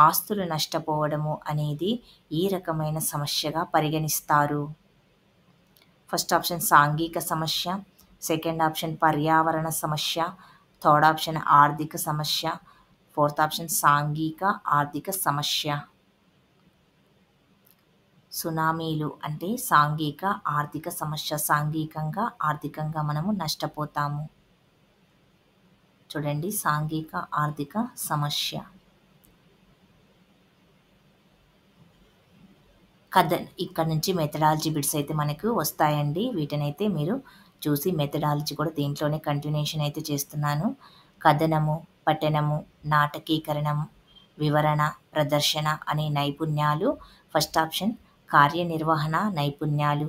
ఆస్తులు నష్టపోవడము అనేది ఈ రకమైన సమస్యగా పరిగణిస్తారు. ఫస్ట్ ఆప్షన్ సాంఘిక సమస్య. సెకండ్ ఆప్షన్ పర్యావరణ సమస్య. థర్డ్ ఆప్షన్ ఆర్థిక సమస్య. ఫోర్త్ ఆప్షన్ సాంఘిక ఆర్థిక సమస్య. సునామీలు అంటే సాంఘిక ఆర్థిక సమస్య. సాంఘికంగా ఆర్థికంగా మనము నష్టపోతాము. చూడండి, సాంఘిక ఆర్థిక సమస్య. ఇక్కడ నుంచి మెథడాలజీ బిట్స్ అయితే మనకు వస్తాయండి. వీటినైతే మీరు చూసి మెథడాలజీ కూడా దీంట్లోనే కంటిన్యూషన్ అయితే చేస్తున్నాను. కథనము, పఠనము, నాటకీకరణం, వివరణ, ప్రదర్శన అనే నైపుణ్యాలు. ఫస్ట్ ఆప్షన్ కార్యనిర్వహణ నైపుణ్యాలు.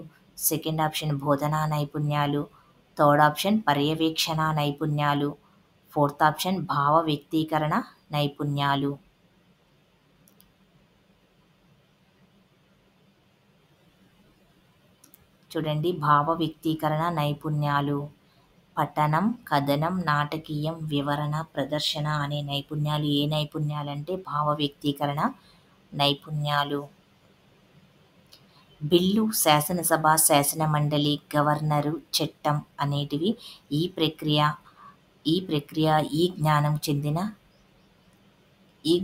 సెకండ్ ఆప్షన్ బోధనా నైపుణ్యాలు. థర్డ్ ఆప్షన్ పర్యవేక్షణ నైపుణ్యాలు. ఫోర్త్ ఆప్షన్ భావ వ్యక్తీకరణ నైపుణ్యాలు. చూడండి, భావ వ్యక్తీకరణ నైపుణ్యాలు. పఠనం, కథనం, నాటకీయం, వివరణ, ప్రదర్శన అనే నైపుణ్యాలు ఏ నైపుణ్యాలంటే భావ వ్యక్తీకరణ నైపుణ్యాలు. బిల్లు, శాసనసభ, శాసనమండలి, గవర్నరు, చట్టం అనేటివి ఈ ప్రక్రియ ఈ ప్రక్రియ ఈ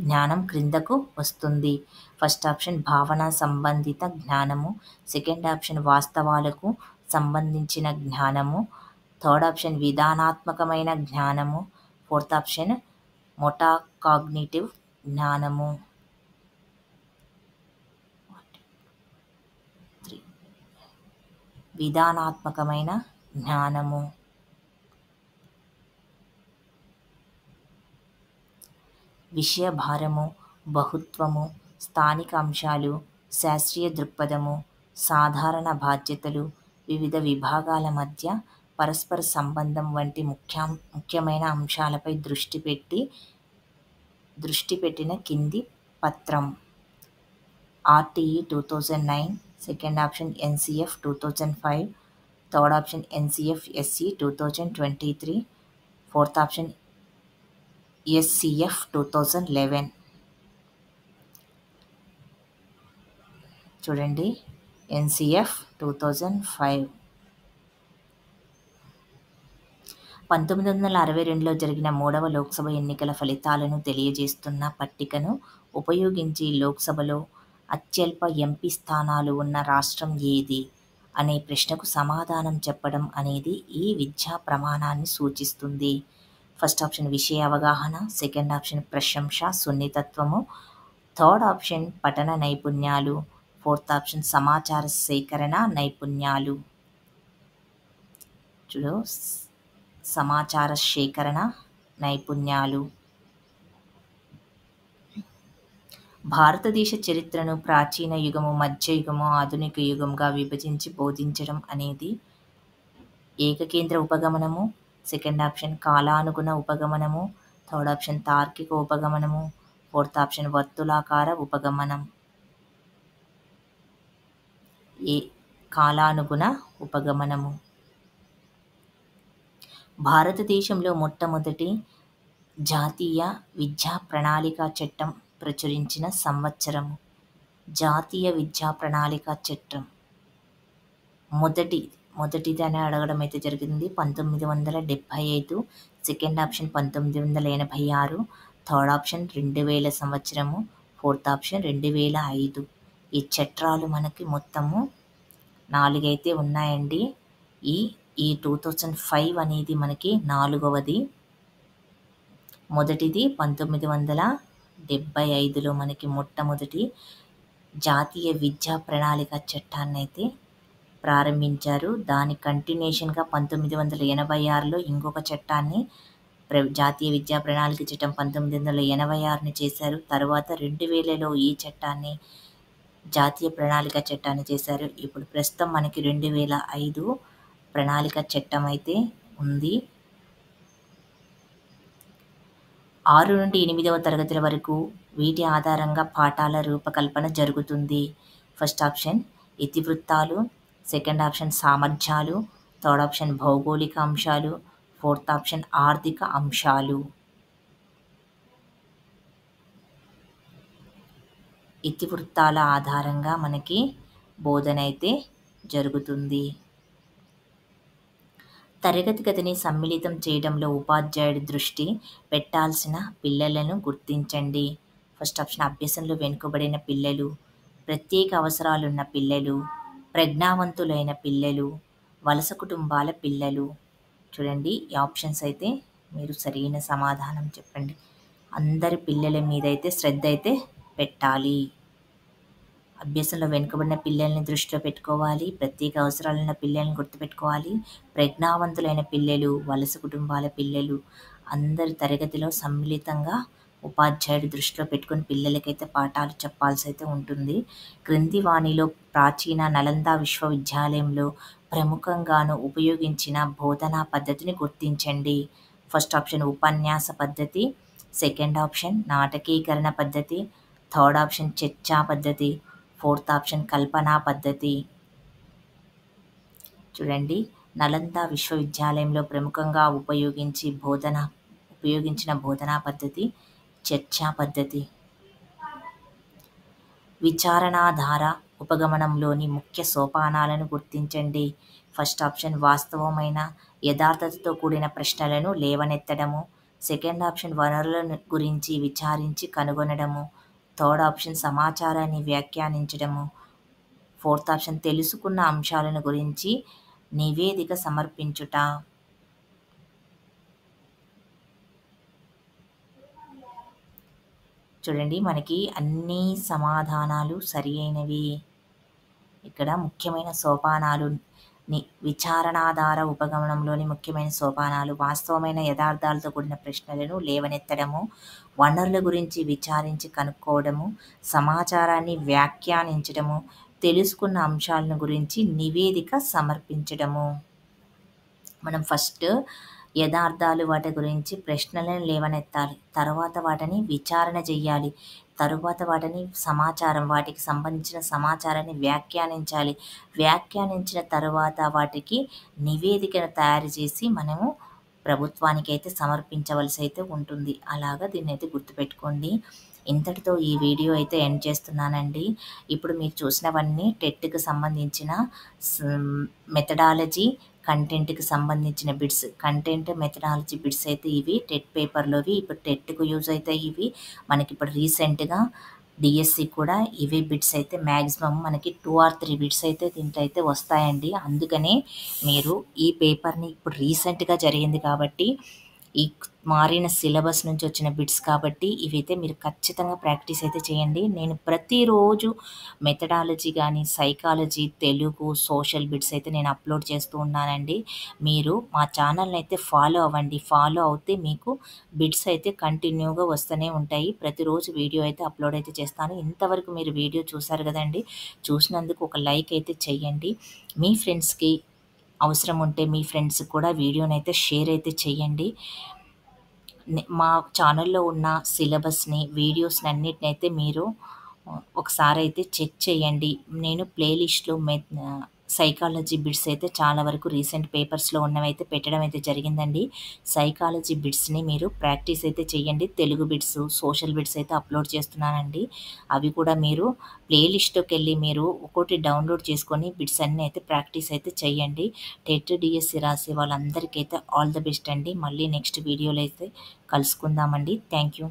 జ్ఞానం క్రిందకు వస్తుంది. ఫస్ట్ ఆప్షన్ భావన సంబంధిత జ్ఞానము, సెకండ్ ఆప్షన్ వాస్తవాలకు సంబంధించిన జ్ఞానము, థర్డ్ ఆప్షన్ విధానాత్మకమైన జ్ఞానము, ఫోర్త్ ఆప్షన్ మెటాకాగ్నిటివ్ జ్ఞానము. విధానాత్మకమైన జ్ఞానము. విషయ భారము, బహుత్వము, స్థానిక అంశాలు, శాస్త్రీయ దృక్పథము, సాధారణ బాధ్యతలు, వివిధ విభాగాల మధ్య పరస్పర సంబంధం వంటి ముఖ్యమైన అంశాలపై దృష్టి పెట్టిన కింది పత్రం. RTE 2009, second option NCF 2005, third option NCF SC 2023, fourth option SCF 2011. చూడండి, ఎన్సీఎఫ్ 2005. 1962లో జరిగిన 3వ లోక్సభ ఎన్నికల ఫలితాలను తెలియజేస్తున్న పట్టికను ఉపయోగించి లోక్సభలో అత్యల్ప ఎంపీ స్థానాలు ఉన్న రాష్ట్రం ఏది అనే ప్రశ్నకు సమాధానం చెప్పడం అనేది ఈ విద్యా ప్రమాణాన్ని సూచిస్తుంది. ఫస్ట్ ఆప్షన్ విషయ అవగాహన, సెకండ్ ఆప్షన్ ప్రశంస సున్నితత్వము, థర్డ్ ఆప్షన్ పఠన నైపుణ్యాలు, ఫోర్త్ ఆప్షన్ సమాచార సేకరణ నైపుణ్యాలు. చూడు, సమాచార సేకరణ నైపుణ్యాలు. భారతదేశ చరిత్రను ప్రాచీన యుగము, మధ్యయుగము, ఆధునిక యుగంగా విభజించి బోధించడం అనేది ఏకకేంద్ర ఉపగమనము, సెకండ్ ఆప్షన్ కాలానుగుణ ఉపగమనము, థర్డ్ ఆప్షన్ తార్కిక ఉపగమనము, ఫోర్త్ ఆప్షన్ వర్తులాకార ఉపగమనం. కాలానుగుణ ఉపగమనము. భారతదేశంలో మొట్టమొదటి జాతీయ విద్యా ప్రణాళిక చట్టం ప్రచురించిన సంవత్సరము. జాతీయ విద్యా ప్రణాళిక చట్టం మొదటిది అని అడగడం అయితే జరిగింది 1975, సెకండ్ ఆప్షన్ 1986, థర్డ్ ఆప్షన్ 2000 సంవత్సరము, ఫోర్త్ ఆప్షన్ 2005. ఈ చట్టాలు మనకి మొత్తము 4 అయితే ఉన్నాయండి. ఈ 2005 అనేది మనకి 4వది. మొదటిది 1975లో మనకి మొట్టమొదటి జాతీయ విద్యా ప్రణాళిక చట్టాన్ని అయితే ప్రారంభించారు. దాని కంటిన్యూషన్గా 1986లో ఇంకొక చట్టాన్ని జాతీయ విద్యా ప్రణాళిక చట్టం 1986ని చేశారు. తర్వాత 2000లో ఈ చట్టాన్ని జాతీయ ప్రణాళిక చట్టాన్ని చేశారు. ఇప్పుడు ప్రస్తుతం మనకి 2005 ప్రణాళిక చట్టం అయితే ఉంది. 6 నుండి 8వ తరగతుల వరకు వీటి ఆధారంగా పాఠాల రూపకల్పన జరుగుతుంది. ఫస్ట్ ఆప్షన్ ఇతివృత్తాలు, సెకండ్ ఆప్షన్ సామర్థ్యాలు, థర్డ్ ఆప్షన్ భౌగోళిక అంశాలు, ఫోర్త్ ఆప్షన్ ఆర్థిక అంశాలు. ఇతివృత్తాల ఆధారంగా మనకి బోధన అయితే జరుగుతుంది. తరగతి గదిని సమ్మిళితం చేయడంలో ఉపాధ్యాయుడి దృష్టి పెట్టాల్సిన పిల్లలను గుర్తించండి. ఫస్ట్ ఆప్షన్ అభ్యసనలో వెనుకబడిన పిల్లలు, ప్రత్యేక అవసరాలున్న పిల్లలు, ప్రజ్ఞావంతులైన పిల్లలు, వలస కుటుంబాల పిల్లలు. చూడండి, ఈ ఆప్షన్స్ అయితే మీరు సరైన సమాధానం చెప్పండి. అందరి పిల్లల మీద అయితే శ్రద్ధ అయితే పెట్టాలి. అభ్యసనలో వెనుకబడిన పిల్లల్ని దృష్టిలో పెట్టుకోవాలి, ప్రత్యేక అవసరాలున్న పిల్లల్ని గుర్తుపెట్టుకోవాలి, ప్రజ్ఞావంతులైన పిల్లలు, వలస కుటుంబాల పిల్లలు అందరి తరగతిలో సమ్మిళితంగా ఉపాధ్యాయుడు దృష్టిలో పెట్టుకుని పిల్లలకైతే పాఠాలు చెప్పాల్సి అయితే ఉంటుంది. క్రింది వాణిలో ప్రాచీన నలంద విశ్వవిద్యాలయంలో ప్రముఖంగాను ఉపయోగించిన బోధనా పద్ధతిని గుర్తించండి. ఫస్ట్ ఆప్షన్ ఉపన్యాస పద్ధతి, సెకండ్ ఆప్షన్ నాటకీకరణ పద్ధతి, థర్డ్ ఆప్షన్ చర్చా పద్ధతి, ఫోర్త్ ఆప్షన్ కల్పనా పద్ధతి. చూడండి, నలంద విశ్వవిద్యాలయంలో ప్రముఖంగా ఉపయోగించిన బోధనా పద్ధతి చర్చా పద్ధతి. విచారణాధార ఉపగమనంలోని ముఖ్య సోపానాలను గుర్తించండి. ఫస్ట్ ఆప్షన్ వాస్తవమైన, యథార్థతతో కూడిన ప్రశ్నలను లేవనెత్తడము. సెకండ్ ఆప్షన్ వనరుల గురించి విచారించి కనుగొనడము. థర్డ్ ఆప్షన్ సమాచారాన్ని వ్యాఖ్యానించడము. ఫోర్త్ ఆప్షన్ తెలుసుకున్న అంశాలను గురించి నివేదిక సమర్పించుట. చూడండి, మనకి అన్ని సమాధానాలు సరి అయినవి. ఇక్కడ ముఖ్యమైన సోపానాలు విచారణాధార ఉపగమనంలోని ముఖ్యమైన సోపానాలు వాస్తవమైన యథార్థాలతో కూడిన ప్రశ్నలను లేవనెత్తడము, వనరుల గురించి విచారించి కనుక్కోవడము, సమాచారాన్ని వ్యాఖ్యానించడము, తెలుసుకున్న అంశాలను గురించి నివేదిక సమర్పించడము. మనం ఫస్ట్ యథార్థాలు వాటి గురించి ప్రశ్నలను లేవనెత్తాలి, తర్వాత వాటిని విచారణ చెయ్యాలి, తరువాత వాటిని వాటికి సంబంధించిన సమాచారాన్ని వ్యాఖ్యానించాలి, వ్యాఖ్యానించిన తర్వాత వాటికి నివేదికను తయారు చేసి మనము ప్రభుత్వానికి అయితే సమర్పించవలసి అయితే ఉంటుంది. అలాగా దీన్ని అయితే గుర్తుపెట్టుకోండి. ఇంతటితో ఈ వీడియో అయితే ఎండ్ చేస్తున్నానండి. ఇప్పుడు మీరు చూసినవన్నీ టెట్కి సంబంధించిన మెథడాలజీ, కంటెంట్కి సంబంధించిన బిట్స్, కంటెంట్ మెథడాలజీ బిట్స్ అయితే ఇవి టెట్ పేపర్లోవి. ఇప్పుడు టెట్కు యూజ్ అవుతాయి ఇవి. మనకి ఇప్పుడు రీసెంట్గా డిఎస్సి కూడా ఇవే బిట్స్ అయితే మ్యాక్సిమం మనకి 2 or 3 బిట్స్ అయితే దీంట్లో అయితే వస్తాయండి. అందుకనే మీరు ఈ పేపర్ని ఇప్పుడు రీసెంట్గా జరిగింది కాబట్టి ఈ మారిన సిలబస్ నుంచి వచ్చిన బిట్స్ కాబట్టి ఇవైతే మీరు ఖచ్చితంగా ప్రాక్టీస్ అయితే చేయండి. నేను ప్రతిరోజు మెథడాలజీ కానీ, సైకాలజీ, తెలుగు, సోషల్ బిట్స్ అయితే నేను అప్లోడ్ చేస్తూ ఉన్నానండి. మీరు మా ఛానల్ని అయితే ఫాలో అవ్వండి. ఫాలో అవుతే మీకు బిట్స్ అయితే కంటిన్యూగా వస్తూనే ఉంటాయి. ప్రతిరోజు వీడియో అయితే అప్లోడ్ అయితే చేస్తాను. ఇంతవరకు మీరు వీడియో చూసారు కదండి. చూసినందుకు ఒక లైక్ అయితే చెయ్యండి. మీ ఫ్రెండ్స్కి అవసరం ఉంటే మీ ఫ్రెండ్స్కి కూడా వీడియోని అయితే షేర్ అయితే చేయండి. మా ఛానల్లో ఉన్న సిలబస్ని, వీడియోస్ని అన్నిటిని అయితే మీరు ఒకసారి అయితే చెక్ చేయండి. నేను ప్లేలిస్ట్లో సైకాలజీ బిట్స్ అయితే చాలా వరకు రీసెంట్ పేపర్స్లో ఉన్నవైతే పెట్టడం అయితే జరిగిందండి. సైకాలజీ బిట్స్ని మీరు ప్రాక్టీస్ అయితే చేయండి. తెలుగు బిట్స్, సోషల్ బిట్స్ అయితే అప్లోడ్ చేస్తున్నానండి. అవి కూడా మీరు ప్లేలిస్ట్లోకి వెళ్ళి మీరు ఒక్కోటి డౌన్లోడ్ చేసుకొని బిట్స్ అన్నీ అయితే ప్రాక్టీస్ అయితే చేయండి. టెట్ డిఎస్సి రాసే వాళ్ళందరికీ అయితే ఆల్ ద బెస్ట్ అండి. మళ్ళీ నెక్స్ట్ వీడియోలో అయితే కలుసుకుందామండి. Thank you.